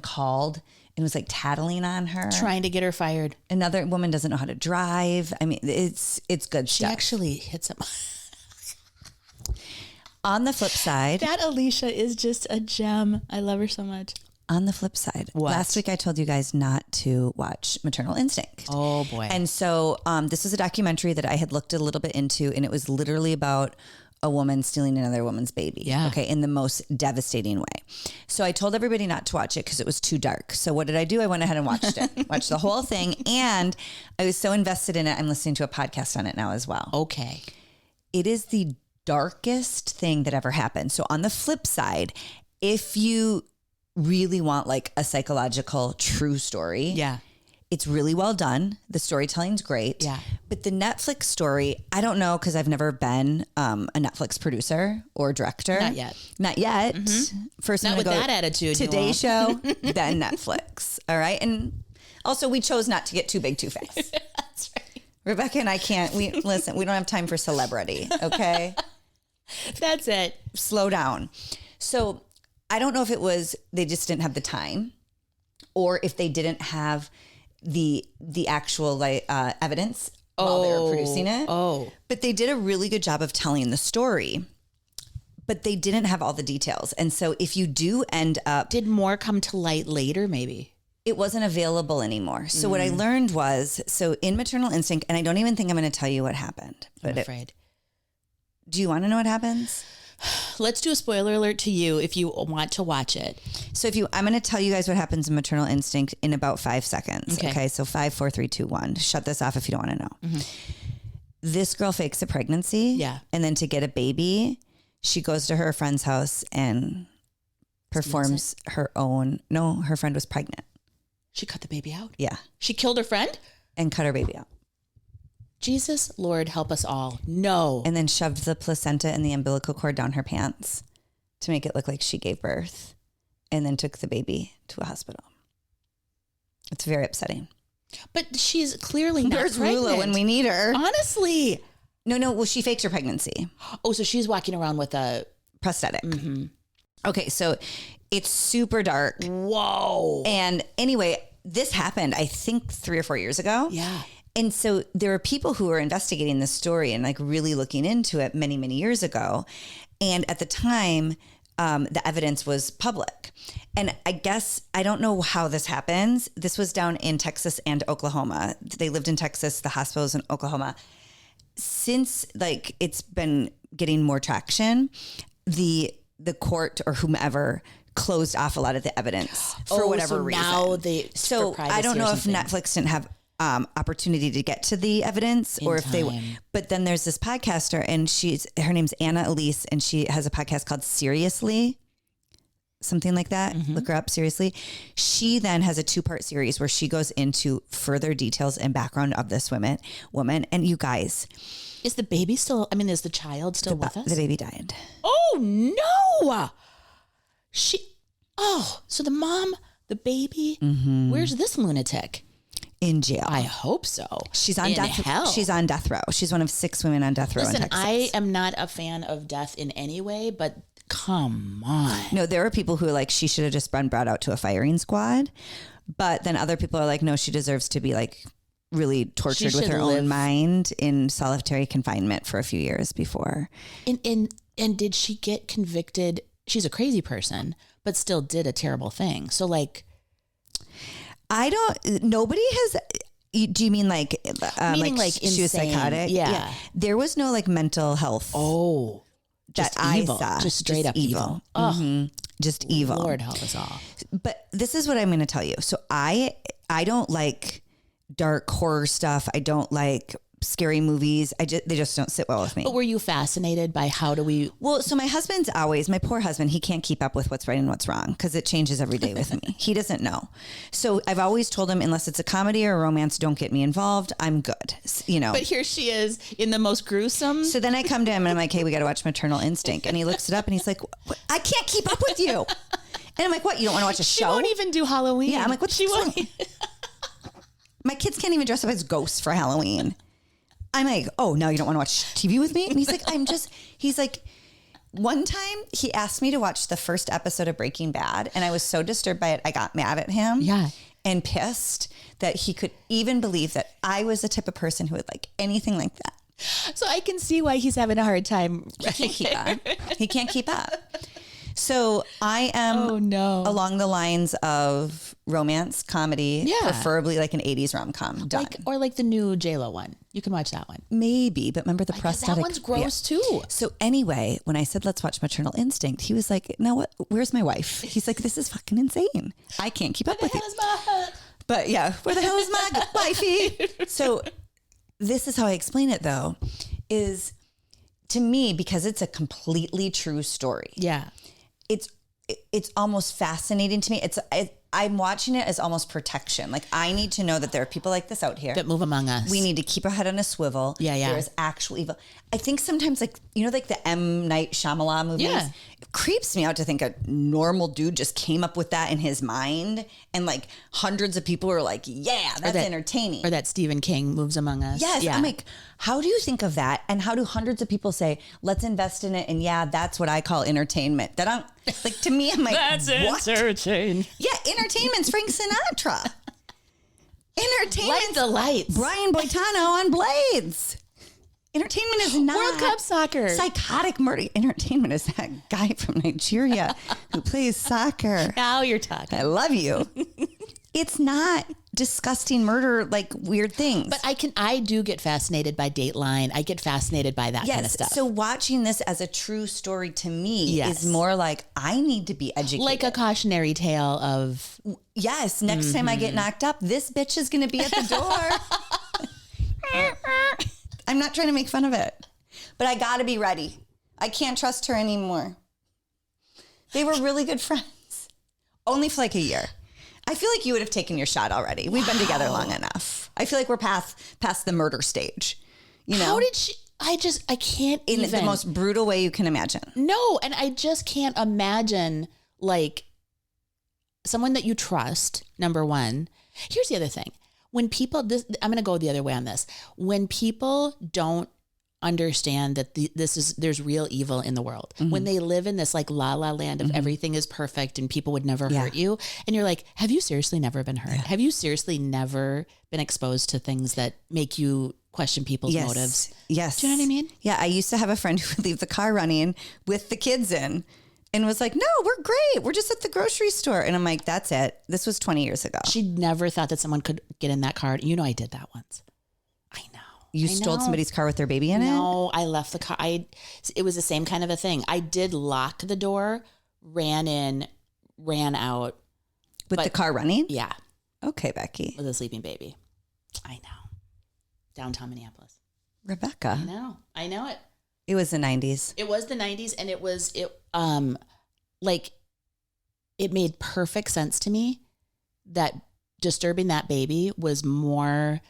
called and was like tattling on her. Trying to get her fired. Another woman doesn't know how to drive. I mean, it's good stuff. She actually hits him. On the flip side. That Alicia is just a gem. I love her so much. On the flip side. What? Last week I told you guys not to watch Maternal Instinct. Oh boy. And so this was a documentary that I had looked a little bit into, and it was literally about a woman stealing another woman's baby. Yeah. Okay. In the most devastating way. So I told everybody not to watch it because it was too dark. So what did I do? I went ahead and watched it, watched the whole thing. And I was so invested in it. I'm listening to a podcast on it now as well. Okay. It is the darkest thing that ever happened. So on the flip side, if you really want like a psychological true story, it's really well done. The storytelling's great. Yeah. But the Netflix story, I don't know, because I've never been a Netflix producer or director. Not yet. Mm-hmm. First, not I'm with go that attitude. Today Show, then Netflix. All right. And also we chose not to get too big too fast. That's right. Rebecca and I can't, we don't have time for celebrity. Okay. That's it. Slow down. So I don't know if it was they just didn't have the time, or if they didn't have the actual evidence while they were producing it. Oh, but they did a really good job of telling the story, but they didn't have all the details. And so if you do end up, did more come to light later? Maybe it wasn't available anymore. So what I learned was, so in Maternal Instinct, and I don't even think I'm going to tell you what happened. But I'm afraid. Do you want to know what happens? Let's do a spoiler alert to you if you want to watch it. So I'm going to tell you guys what happens in Maternal Instinct in about 5 seconds. Okay. So 5, 4, 3, 2, 1. Shut this off if you don't want to know. Mm-hmm. This girl fakes a pregnancy. Yeah. And then to get a baby, she goes to her friend's house and performs her friend was pregnant. She cut the baby out? Yeah. She killed her friend? And cut her baby out. Jesus, Lord, help us all. No. And then shoved the placenta and the umbilical cord down her pants to make it look like she gave birth, and then took the baby to a hospital. It's very upsetting. But she's clearly not Where's pregnant. Rula when we need her? Honestly. No. Well, she faked her pregnancy. Oh, so she's walking around with a prosthetic. Mm-hmm. Okay, so it's super dark. Whoa. And anyway, this happened, I think 3 or 4 years ago. Yeah. And so there are people who are investigating this story and like really looking into it many, many years ago. And at the time, the evidence was public. And I guess, I don't know how this happens. This was down in Texas and Oklahoma. They lived in Texas, the hospitals in Oklahoma. Since like it's been getting more traction, the court or whomever closed off a lot of the evidence for whatever reason. Now so I don't know if Netflix didn't have opportunity to get to the evidence or if but then there's this podcaster and her name's Anna Elise and she has a podcast called Seriously, something like that. Look her up, Seriously. She then has a 2-part series where she goes into further details and background of this woman. And you guys, is the baby still, is the child still with us? The baby died. Oh no. So the mom, the baby, where's this lunatic? In jail. I hope so. She's on death. She's on death row. She's one of 6 women on death row in Texas. I am not a fan of death in any way, but come on. No, there are people who are like, she should have just been brought out to a firing squad. But then other people are like, no, she deserves to be like really tortured with her own mind in solitary confinement for a few years before. And did she get convicted? She's a crazy person, but still did a terrible thing. So like, nobody has, do you mean like she was psychotic? Yeah. There was no like mental health. Oh, that I saw. Just straight up evil. Just evil. Lord help us all. But this is what I'm going to tell you. So I don't like dark horror stuff. I don't like scary movies. They just don't sit well with me. But were you fascinated by Well, so my poor husband, he can't keep up with what's right and what's wrong because it changes every day with me. He doesn't know. So I've always told him, unless it's a comedy or a romance, don't get me involved. I'm good. But here she is in the most gruesome. So then I come to him and I'm like, hey, we got to watch Maternal Instinct. And he looks it up and he's like, I can't keep up with you. And I'm like, what? You don't want to watch a show? She won't even do Halloween. Yeah. I'm like, what's wrong? My kids can't even dress up as ghosts for Halloween. I'm like, oh, now you don't want to watch TV with me? And he's like, he's like, one time he asked me to watch the first episode of Breaking Bad. And I was so disturbed by it. I got mad at him and pissed that he could even believe that I was the type of person who would like anything like that. So I can see why he's having a hard time. He can't keep up. So I am along the lines of romance, comedy, preferably like an 80s rom-com. Done. Or like the new J-Lo one. You can watch that one. Maybe, but remember the prosthetic. That one's gross too. So anyway, when I said, let's watch Maternal Instinct, he was like, now what? Where's my wife? He's like, this is fucking insane. I can't keep up with you. But yeah, where the hell is my wifey? So this is how I explain it though, is to me, because it's a completely true story. Yeah. It's almost fascinating to me. I'm watching it as almost protection. Like I need to know that there are people like this out here that move among us. We need to keep our head on a swivel. Yeah. There's actual evil. I think sometimes like the M. Night Shyamalan movies, it creeps me out to think a normal dude just came up with that in his mind and like hundreds of people are like, yeah, that's entertaining. Or that Stephen King moves among us. Yes. Yeah. I'm like, how do you think of that? And how do hundreds of people say, let's invest in it? And that's what I call entertainment. That I'm like, to me, I'm like, that's entertainment. Yeah. Entertainment's Frank Sinatra. Entertainment. Light the lights. Brian Boitano on Blades. Entertainment is not World Cup soccer. Psychotic murder. Entertainment is that guy from Nigeria who plays soccer. Now you're talking. I love you. It's not disgusting murder, like weird things. But I do get fascinated by Dateline. I get fascinated by that kind of stuff. So watching this as a true story to me is more like I need to be educated. Like a cautionary tale of... Yes. Next time I get knocked up, this bitch is going to be at the door. I'm not trying to make fun of it, but I got to be ready. I can't trust her anymore. They were really good friends. Only for like a year. I feel like you would have taken your shot already. We've been together long enough. I feel like we're past the murder stage. You know? How did she... I can't in the most brutal way you can imagine. No, and I just can't imagine like someone that you trust, number one. Here's the other thing. When people, I'm going to go the other way on this. When people don't understand that there's real evil in the world, when they live in this like la la land of everything is perfect and people would never hurt you, and you're like, have you seriously never been hurt? Have you seriously never been exposed to things that make you question people's motives? Yes. Do you know what I mean? Yeah. I used to have a friend who would leave the car running with the kids in and was like, no, we're great. We're just at the grocery store. And I'm like, that's it. This was 20 years ago. She never thought that someone could get in that car. You know, I did that once. I know. You stole somebody's car with their baby in it? No, I left the car. It was the same kind of a thing. I did lock the door, ran in, ran out. With the car running? Yeah. Okay, Becky. With a sleeping baby. I know. Downtown Minneapolis. Rebecca. I know it. It was the 90s. It was the 90s, and it made perfect sense to me that disturbing that baby was more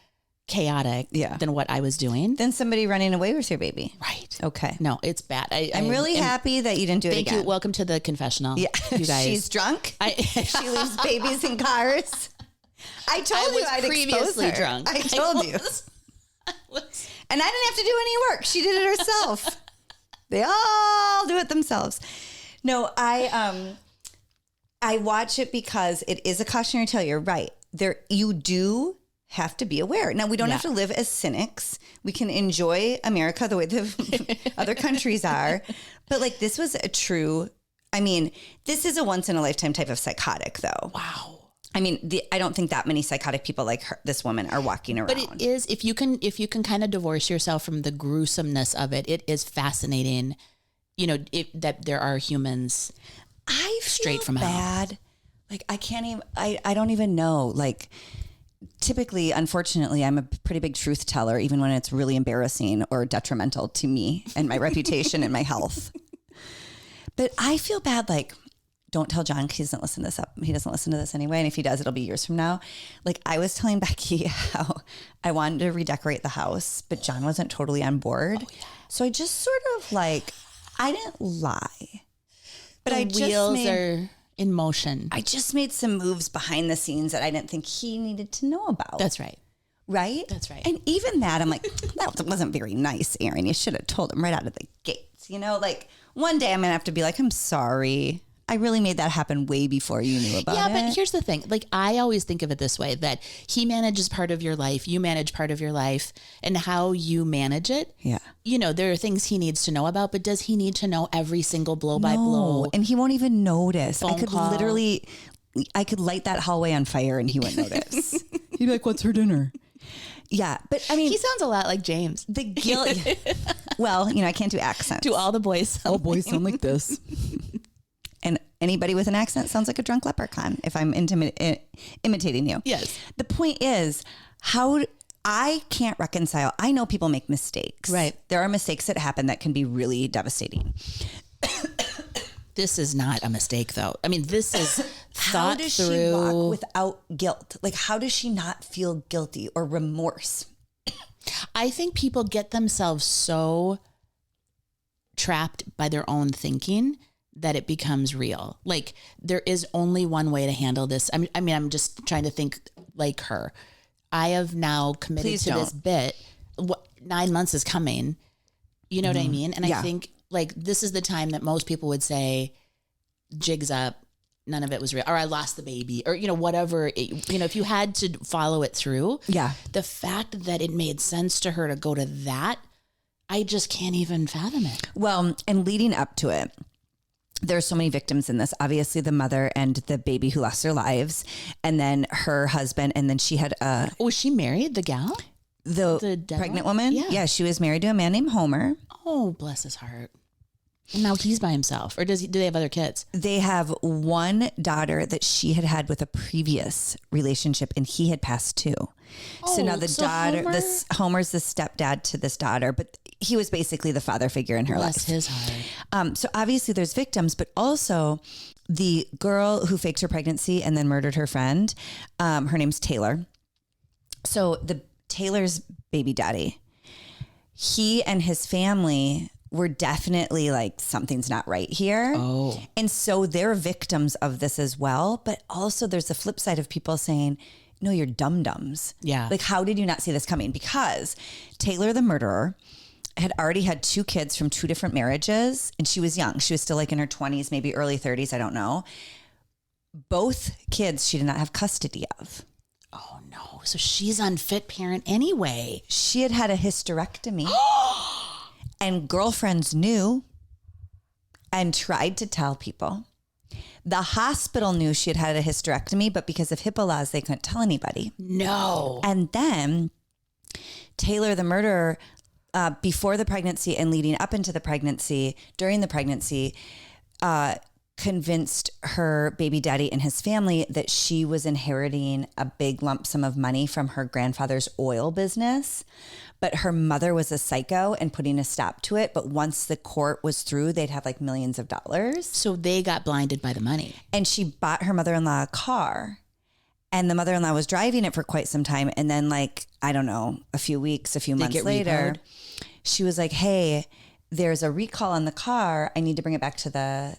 chaotic than what I was doing. Than somebody running away with your baby. Right. Okay. No, it's bad. I'm really happy that you didn't do it again. Thank you. Welcome to the confessional. Yeah. You guys. She's drunk. She leaves babies in cars. I told you I'd previously expose her. Drunk. I told you. And I didn't have to do any work. She did it herself. They all do it themselves. No, I watch it because it is a cautionary tale. You're right. You do have to be aware. Now, we don't have to live as cynics. We can enjoy America the way the other countries are. But like, this was this is a once in a lifetime type of psychotic though. Wow. I mean, I don't think that many psychotic people like this woman are walking around. But it is, if you can kind of divorce yourself from the gruesomeness of it, it is fascinating, that there are humans straight from bad. Hell. Like, I can't even, I don't even know. Like, typically, unfortunately, I'm a pretty big truth teller, even when it's really embarrassing or detrimental to me and my reputation and my health. But I feel bad, like, don't tell John because he doesn't listen to this anyway. And if he does, it'll be years from now. Like, I was telling Becky how I wanted to redecorate the house, but John wasn't totally on board. Oh, yeah. So I just sort of I didn't lie. But the wheels are in motion. I just made some moves behind the scenes that I didn't think he needed to know about. That's right. Right? That's right. And even that, I'm like, that wasn't very nice, Erin. You should have told him right out of the gates. Like, one day I'm going to have to be like, I'm sorry. I really made that happen way before you knew about it. Yeah, but here's the thing. Like, I always think of it this way, that he manages part of your life, you manage part of your life, and how you manage it. Yeah. There are things he needs to know about, but does he need to know every single blow by blow? And he won't even notice. I could light that hallway on fire and he wouldn't notice. He'd be like, what's for dinner? Yeah, but I mean, he sounds a lot like James. The guilt. Well, I can't do accents. Do all the boys? All boys sound like this. And anybody with an accent sounds like a drunk leprechaun if I'm imitating you. Yes. The point is, I can't reconcile. I know people make mistakes. Right. There are mistakes that happen that can be really devastating. This is not a mistake, though. I mean, this is how does she walk without guilt? Like, how does she not feel guilty or remorse? I think people get themselves so trapped by their own thinking that it becomes real. Like, there is only one way to handle this. I'm just trying to think like her. I have now committed to this bit. 9 months is coming. You know what I mean? And I think, like, this is the time that most people would say, jigs up, none of it was real, or I lost the baby, or, whatever, if you had to follow it through. Yeah. The fact that it made sense to her to go to that, I just can't even fathom it. Well, and leading up to it, there's so many victims in this. Obviously, the mother and the baby who lost their lives, and then her husband, and then she had was she married, the gal? The pregnant woman? Yeah, she was married to a man named Homer. Oh, bless his heart. And now he's by himself, or do they have other kids? They have one daughter that she had with a previous relationship, and he had passed too. So now the daughter, Homer's the stepdad to this daughter, but he was basically the father figure in her life. Bless his heart. So obviously there's victims, but also the girl who faked her pregnancy and then murdered her friend. Her name's Taylor. So Taylor's baby daddy, he and his family were definitely like, something's not right here. Oh. And so they're victims of this as well. But also there's the flip side of people saying, no, you're dum-dums. Yeah. Like, how did you not see this coming? Because Taylor, the murderer, had already had 2 kids from 2 different marriages. And she was young. She was still like in her 20s, maybe early 30s. I don't know. Both kids she did not have custody of. Oh, no. So she's unfit parent anyway. She had a hysterectomy. And girlfriends knew and tried to tell people. The hospital knew she had a hysterectomy, but because of HIPAA laws, they couldn't tell anybody. No. And then Taylor, the murderer, before the pregnancy and leading up into the pregnancy, during the pregnancy, convinced her baby daddy and his family that she was inheriting a big lump sum of money from her grandfather's oil business. But her mother was a psycho and putting a stop to it. But once the court was through, they'd have like millions of dollars. So they got blinded by the money. And she bought her mother-in-law a car. And the mother-in-law was driving it for quite some time. And then like, I don't know, a few months later, she was like, hey, there's a recall on the car. I need to bring it back to the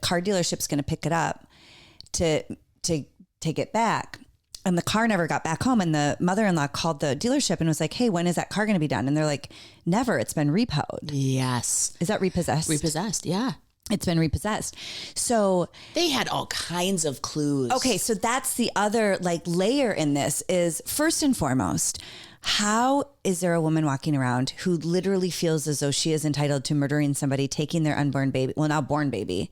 car dealership's going to pick it up to take it back. And the car never got back home. And the mother-in-law called the dealership and was like, hey, when is that car going to be done? And they're like, never. It's been repoed. Yes. Is that repossessed? Repossessed. Yeah. It's been repossessed. So they had all kinds of clues. Okay. So that's the other like layer in this is first and foremost, how is there a woman walking around who literally feels as though she is entitled to murdering somebody, taking their unborn baby, well, now born baby,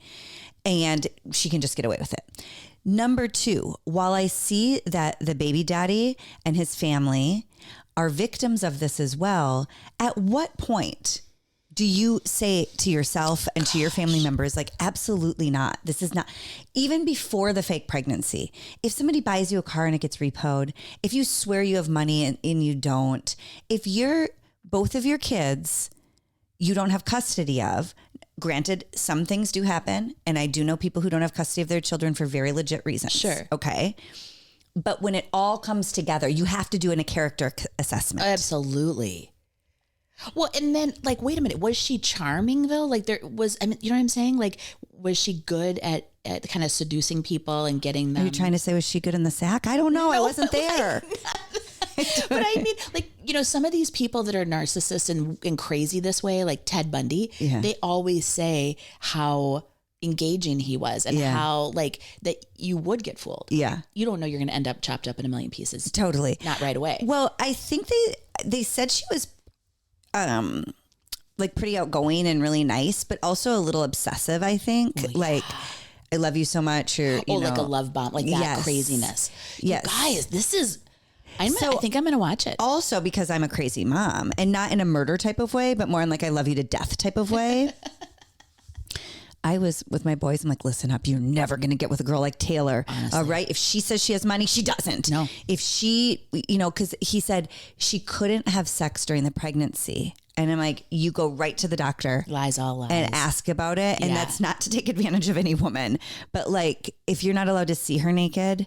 and she can just get away with it? Number two, while I see that the baby daddy and his family are victims of this as well, at what point do you say to yourself and to your family members, like, absolutely not. This is not, even before the fake pregnancy, if somebody buys you a car and it gets repoed, if you swear you have money and you don't, if both of your kids, you don't have custody of, granted, some things do happen. And I do know people who don't have custody of their children for very legit reasons. Sure. Okay. But when it all comes together, you have to do a character assessment. Absolutely. Well, and then like, wait a minute, was she charming though? Like there was, I mean, you know what I'm saying? Like, was she good at kind of seducing people and getting them? Are you trying to say, was she good in the sack? I don't know. I wasn't there. But I mean, like, you know, some of these people that are narcissists and crazy this way, like Ted Bundy, they always say how engaging he was and how like that you would get fooled. Yeah. You don't know you're going to end up chopped up in a million pieces. Totally. Not right away. Well, I think they said she was like pretty outgoing and really nice, but also a little obsessive, I think. Well, yeah. Like, I love you so much. Or, you know, like a love bomb, like that craziness. Yes. You guys, this is... I think I'm going to watch it. Also because I'm a crazy mom, and not in a murder type of way, but more in like I love you to death type of way. I was with my boys. I'm like, listen up. You're never going to get with a girl like Taylor. All right. If she says she has money, she doesn't. No. If she, you know, because he said she couldn't have sex during the pregnancy. And I'm like, you go right to the doctor. Lies, all lies. And ask about it. And that's not to take advantage of any woman. But like, if you're not allowed to see her naked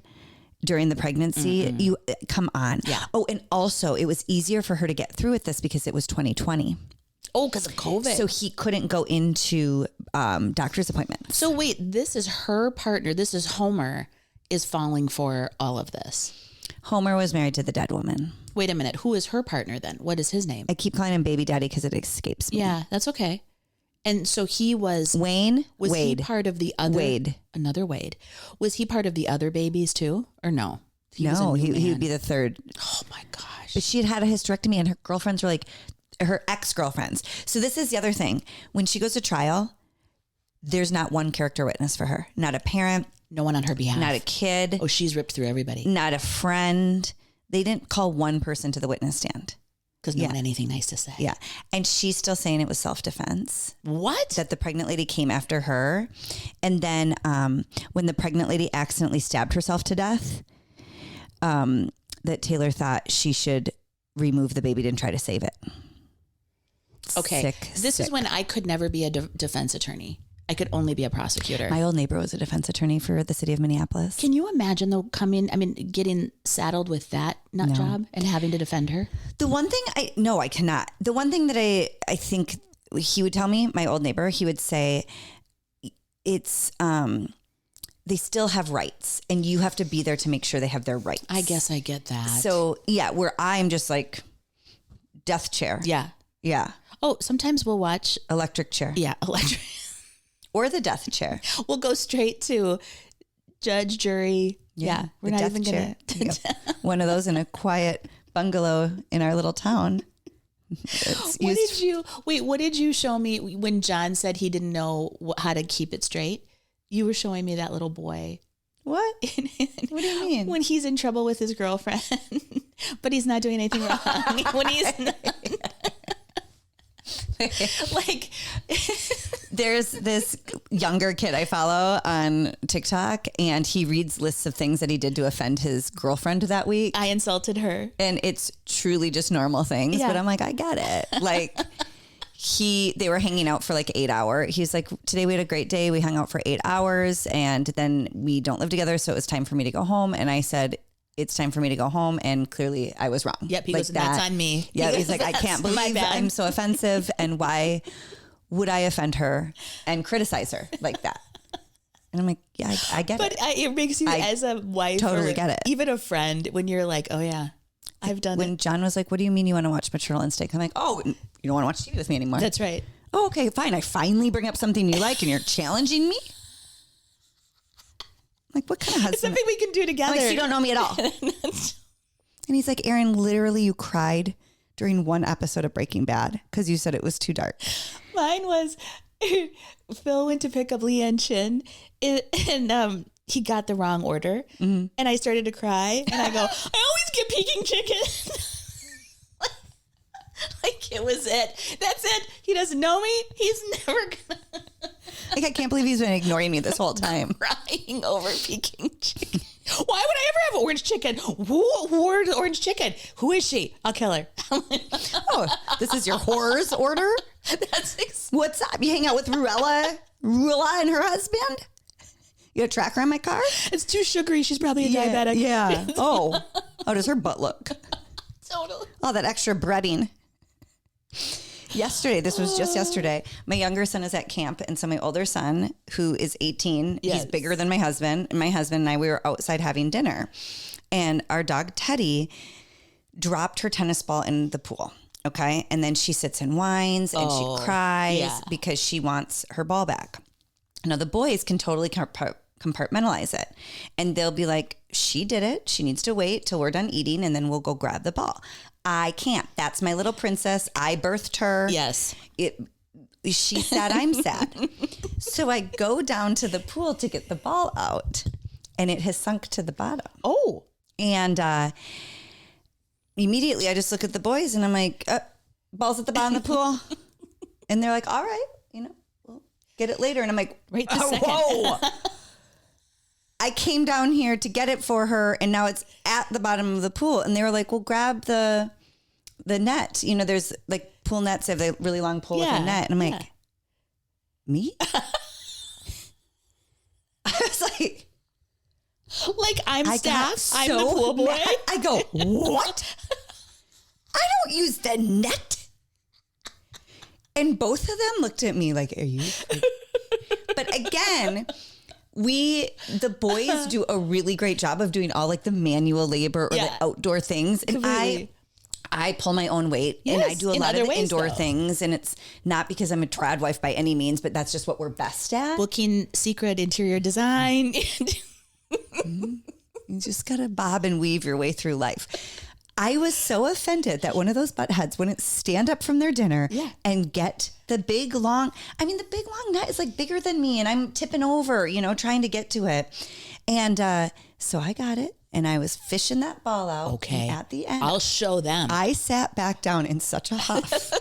during the pregnancy, you come on. Yeah. Oh, and also it was easier for her to get through with this because it was 2020. Oh, because of COVID. So he couldn't go into doctor's appointments. So wait, this is her partner. This is Homer is falling for all of this. Homer was married to the dead woman. Wait a minute. Who is her partner then? What is his name? I keep calling him baby daddy because it escapes me. Yeah, that's okay. And so he was... Wade. He part of the other... Wade. Another Wade. Was he part of the other babies too? Or no? He would be the third. Oh my gosh. But she had a hysterectomy and her girlfriends were like, her ex-girlfriends. So this is the other thing. When she goes to trial, there's not one character witness for her. Not a parent. No one on her behalf. Not a kid. Oh, she's ripped through everybody. Not a friend. They didn't call one person to the witness stand. Because no one had anything nice to say. Yeah. And she's still saying it was self-defense. What? That the pregnant lady came after her. And then when the pregnant lady accidentally stabbed herself to death, that Taylor thought she should remove the baby and try to save it. Okay. This is when I could never be a defense attorney. I could only be a prosecutor. My old neighbor was a defense attorney for the city of Minneapolis. Can you imagine though getting saddled with that nut job and having to defend her? The one thing I cannot. The one thing that I think he would tell me, my old neighbor, he would say it's, they still have rights and you have to be there to make sure they have their rights. I guess I get that. So yeah, where I'm just like death chair. Yeah. Yeah. Oh, sometimes we'll watch electric chair. Yeah. Electric. Or the death chair. We'll go straight to judge, jury. Yeah. We're not even going to. One of those in a quiet bungalow in our little town. What did you show me when John said he didn't know how to keep it straight? You were showing me that little boy. What? What do you mean? When he's in trouble with his girlfriend, but he's not doing anything wrong. When he's not. Like there's this younger kid I follow on TikTok, and he reads lists of things that he did to offend his girlfriend that week. I insulted her. And it's truly just normal things. Yeah. But I'm like, I get it. Like they were hanging out for like 8 hours. He's like, today we had a great day. We hung out for 8 hours and then we don't live together. So it was time for me to go home. And I said, it's time for me to go home. And clearly I was wrong. Yep. He goes, that's on me. Yeah. He's like, I can't believe I'm so offensive. And why would I offend her and criticize her like that? And I'm like, yeah, I get it. But it makes you as a wife, totally get it. Even a friend, when you're like, oh yeah, I've done it. When John was like, what do you mean you want to watch Maternal Instinct? I'm like, oh, you don't want to watch TV with me anymore. That's right. Oh, okay, fine. I finally bring up something you like and you're challenging me? Like, what kind of husband? It's something we can do together. Like, so you don't know me at all. And he's like, Erin, literally you cried during one episode of Breaking Bad because you said it was too dark. Mine was, Phil went to pick up Leanne Chin and he got the wrong order. Mm-hmm. And I started to cry and I go, I always get Peking chicken. Like it was it. That's it. He doesn't know me. He's never gonna. Like, I can't believe he's been ignoring me this whole time. Crying over Peking chicken. Why would I ever have orange chicken? Who ordered orange chicken? Who is she? I'll kill her. Oh, this is your whore's order? What's up? You hang out with Rula and her husband? You got a tracker on my car? It's too sugary. She's probably a diabetic. Yeah. Oh, how does her butt look? Totally. Oh, that extra breading. Yesterday, this was just yesterday, my younger son is at camp. And so my older son, who is 18, he's bigger than my husband. And my husband and I, we were outside having dinner. And our dog, Teddy, dropped her tennis ball in the pool. Okay. And then she sits and whines and she cries because she wants her ball back. Now, the boys can totally compartmentalize it. And they'll be like, she did it. She needs to wait till we're done eating and then we'll go grab the ball. I can't. That's my little princess. I birthed her. Yes. She's sad. I'm sad. So I go down to the pool to get the ball out and it has sunk to the bottom. Oh. And immediately I just look at the boys and I'm like, ball's at the bottom of the pool. And they're like, all right, we'll get it later. And I'm like, right this second. Whoa. I came down here to get it for her and now it's at the bottom of the pool. And they were like, well, grab the net. There's like pool nets. They have a really long pole with a net. And I'm like, me? I was like I'm staff. I'm the pool boy. Mad. I go, what? I don't use the net. And both of them looked at me like, are you? But again, the boys do a really great job of doing all like the manual labor or the outdoor things. And I pull my own weight and I do a lot of the indoor things. And it's not because I'm a trad wife by any means, but that's just what we're best at. Booking secret interior design. You just got to bob and weave your way through life. I was so offended that one of those butt heads wouldn't stand up from their dinner and get the big long net is like bigger than me and I'm tipping over, trying to get to it. And so I got it and I was fishing that ball out. Okay. And at the end, I'll show them. I sat back down in such a huff.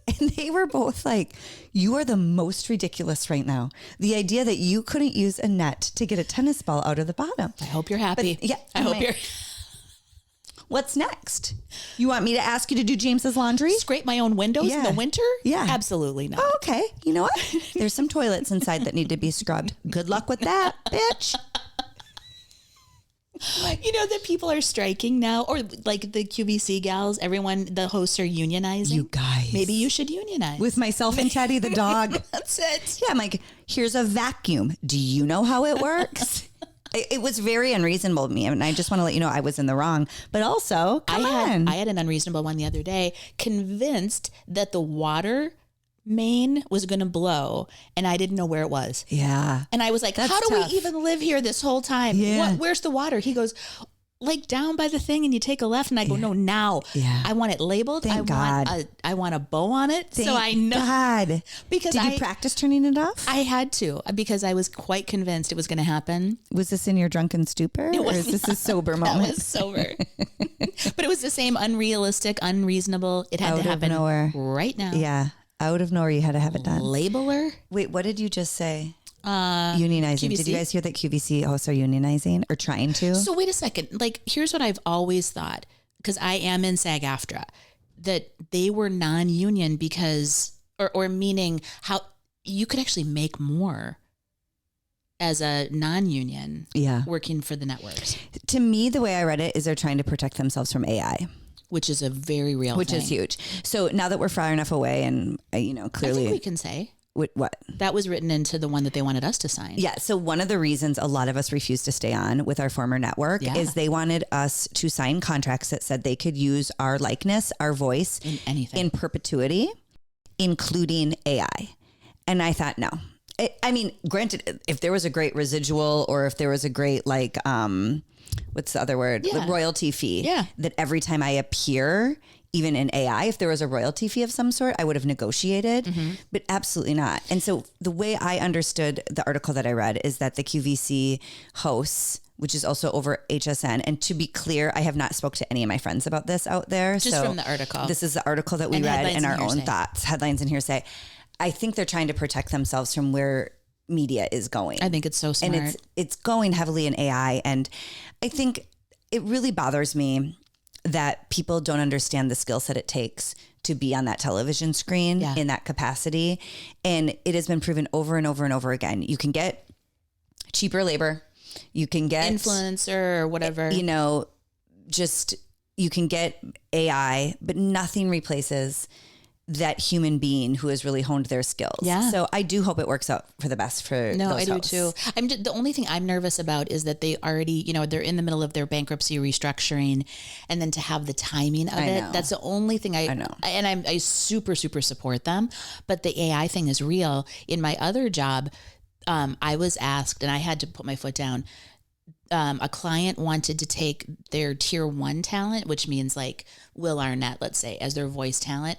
And they were both like, you are the most ridiculous right now. The idea that you couldn't use a net to get a tennis ball out of the bottom. I hope you're happy. But, I hope you're... What's next? You want me to ask you to do James's laundry? Scrape my own windows in the winter? Yeah. Absolutely not. Oh, okay. You know what? There's some toilets inside that need to be scrubbed. Good luck with that, bitch. That people are striking now, or like the QVC gals, the hosts are unionizing. You guys. Maybe you should unionize. With myself and Teddy the dog. That's it. Yeah, I'm like, here's a vacuum. Do you know how it works? It was very unreasonable to me. And I just want to let you know I was in the wrong. But also, I had an unreasonable one the other day, convinced that the water main was going to blow and I didn't know where it was. Yeah. And I was like, how do we even live here this whole time? Yeah. Where's the water? He goes, like down by the thing and you take a left. And I go, no, now. Yeah. I want it labeled. Thank I want a bow on it. Thank so I know. God. Because Did you practice turning it off? I had to because I was quite convinced it was going to happen. Was this in your drunken stupor? Or is this a sober moment? That was sober. But it was the same unrealistic, unreasonable. It had to happen nowhere. right now. Yeah. Out of nowhere, you had to have it done. Labeler? Wait, what did you just say? Unionizing. QVC? Did you guys hear that QVC hosts are unionizing or trying to? So wait a second. Like, here's what I've always thought, because I am in SAG-AFTRA, that they were non-union because, or meaning how you could actually make more as a non-union working for the networks. To me, the way I read it is they're trying to protect themselves from AI. Which is a very real thing. Which is huge. So now that we're far enough away and, clearly... I think we can say. What? That was written into the one that they wanted us to sign. Yeah. So one of the reasons a lot of us refused to stay on with our former network is they wanted us to sign contracts that said they could use our likeness, our voice in anything, in perpetuity, including AI. And I thought, no. Granted, if there was a great residual or if there was a great what's the other word? The royalty fee. Yeah. That every time I appear, even in AI, if there was a royalty fee of some sort, I would have negotiated, but absolutely not. And so the way I understood the article that I read is that the QVC hosts, which is also over HSN. And to be clear, I have not spoke to any of my friends about this out there. Just from the article. This is the article that we read in our own thoughts, headlines and hearsay. I think they're trying to protect themselves from where media is going. I think it's so smart. And it's going heavily in AI. And I think it really bothers me that people don't understand the skill set it takes to be on that television screen in that capacity. And it has been proven over and over and over again. You can get cheaper labor. You can get influencer or whatever, you can get AI, but nothing replaces that human being who has really honed their skills. Yeah. So I do hope it works out for the best for those I do hosts. too. The only thing I'm nervous about is that they already, they're in the middle of their bankruptcy restructuring, and then to have the timing of it. That's the only thing I know. And I super, super support them. But the AI thing is real. In my other job, I was asked, and I had to put my foot down. A client wanted to take their tier 1 talent, which means like Will Arnett, let's say, as their voice talent,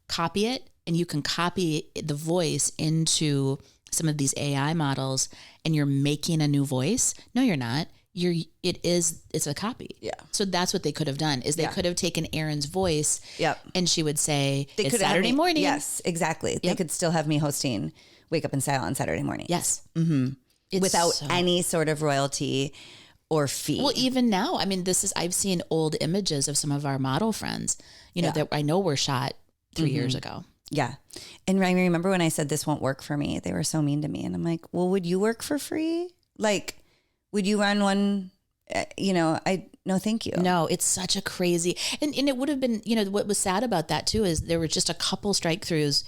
copy it, and you can copy the voice into some of these AI models, and you're making a new voice. No, you're not. It's a copy. Yeah. So that's what they could have done is they could have taken Erin's voice. Yep. And she would say, it's Saturday morning. Yes, exactly. Yep. They could still have me hosting Wake Up in Style on Saturday morning. Yes. Mm-hmm. Without any sort of royalty or fee. Well, even now, I've seen old images of some of our model friends, that I know were shot 3 years ago. Yeah. And I remember when I said this won't work for me, they were so mean to me. And I'm like, well, would you work for free? Like, would you run one? No, thank you. No, it's such a crazy, and it would have been, what was sad about that too, is there were just a couple strike throughs.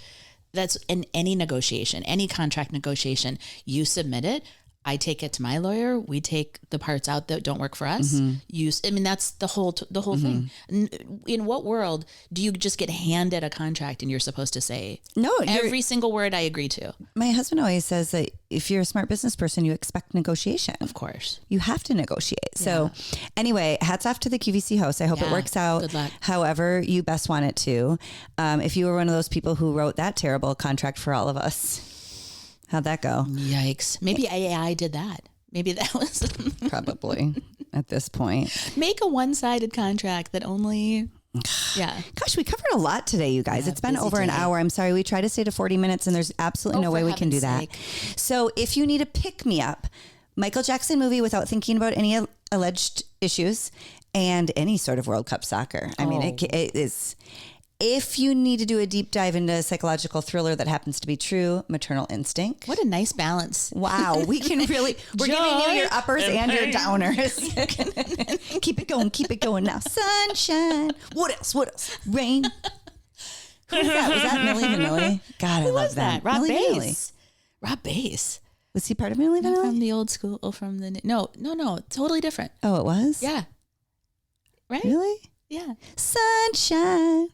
That's in any negotiation, any contract negotiation, you submit it. I take it to my lawyer. We take the parts out that don't work for us. That's the whole thing. In what world do you just get handed a contract and you're supposed to say no? Every single word I agree to. My husband always says that if you're a smart business person, you expect negotiation. Of course, you have to negotiate. Yeah. So, anyway, hats off to the QVC host. I hope it works out. Good luck. However you best want it to. If you were one of those people who wrote that terrible contract for all of us. How'd that go? Yikes. Maybe AI did that. Maybe that was... Probably at this point. Make a one-sided contract that only... Yeah. Gosh, we covered a lot today, you guys. It's been over an hour. I'm sorry. We tried to stay to 40 minutes and there's absolutely no way we can do that. So if you need a pick-me-up, Michael Jackson movie without thinking about any alleged issues and any sort of World Cup soccer. It is... If you need to do a deep dive into a psychological thriller that happens to be true, Maternal Instinct. What a nice balance. Wow. We can really, we're giving you your uppers and your downers. Keep it going now. Sunshine. What else? Rain. Who was that? Was that Milli Vanilli? God, I love that. Rob Bass. Rob Bass. Was he part of Milli Vanilli? From the old school. No, totally different. Oh, it was? Yeah. Right? Really? Yeah. Sunshine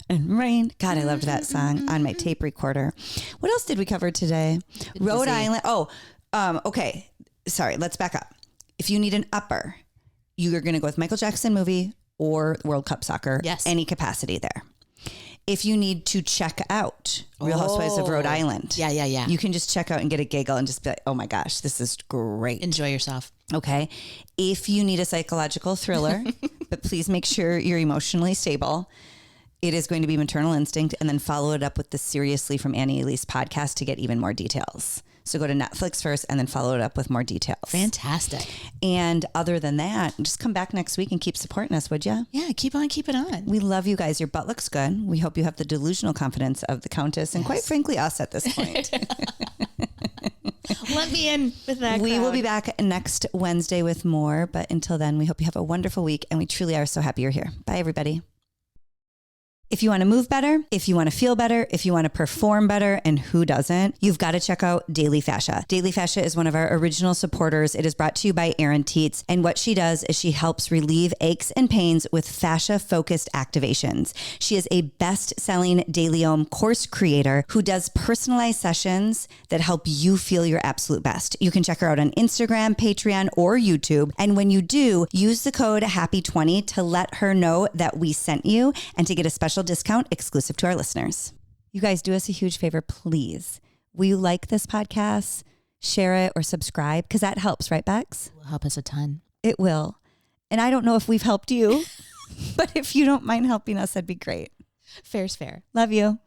and rain. God, I loved that song on my tape recorder. What else did we cover today? Rhode Island. Okay. Sorry, let's back up. If you need an upper, you are going to go with Michael Jackson movie or World Cup soccer. Yes. Any capacity there. If you need to check out Real Housewives of Rhode Island. Yeah. You can just check out and get a giggle and just be like, oh my gosh, this is great. Enjoy yourself. Okay. If you need a psychological thriller, but please make sure you're emotionally stable, it is going to be Maternal Instinct, and then follow it up with the Seriously from Annie Elise podcast to get even more details. So go to Netflix first and then follow it up with more details. Fantastic. And other than that, just come back next week and keep supporting us, would you? Yeah, keep on keeping on. We love you guys. Your butt looks good. We hope you have the delusional confidence of the Countess and quite frankly us at this point. Let me in with that. We crowd. will be back next Wednesday with more. But until then, we hope you have a wonderful week. And we truly are so happy you're here. Bye, everybody. If you want to move better, if you want to feel better, if you want to perform better, and who doesn't, you've got to check out Daily Fascia. Daily Fascia is one of our original supporters. It is brought to you by Erin Teets. And what she does is she helps relieve aches and pains with fascia-focused activations. She is a best-selling DailyOM course creator who does personalized sessions that help you feel your absolute best. You can check her out on Instagram, Patreon, or YouTube. And when you do, use the code HAPPY20 to let her know that we sent you and to get a special discount exclusive to our listeners. You guys do us a huge favor, please. Will you like this podcast, share it, or subscribe? Because that helps, right, Bex? It will help us a ton. It will. And I don't know if we've helped you, but if you don't mind helping us, that'd be great. Fair's fair. Love you.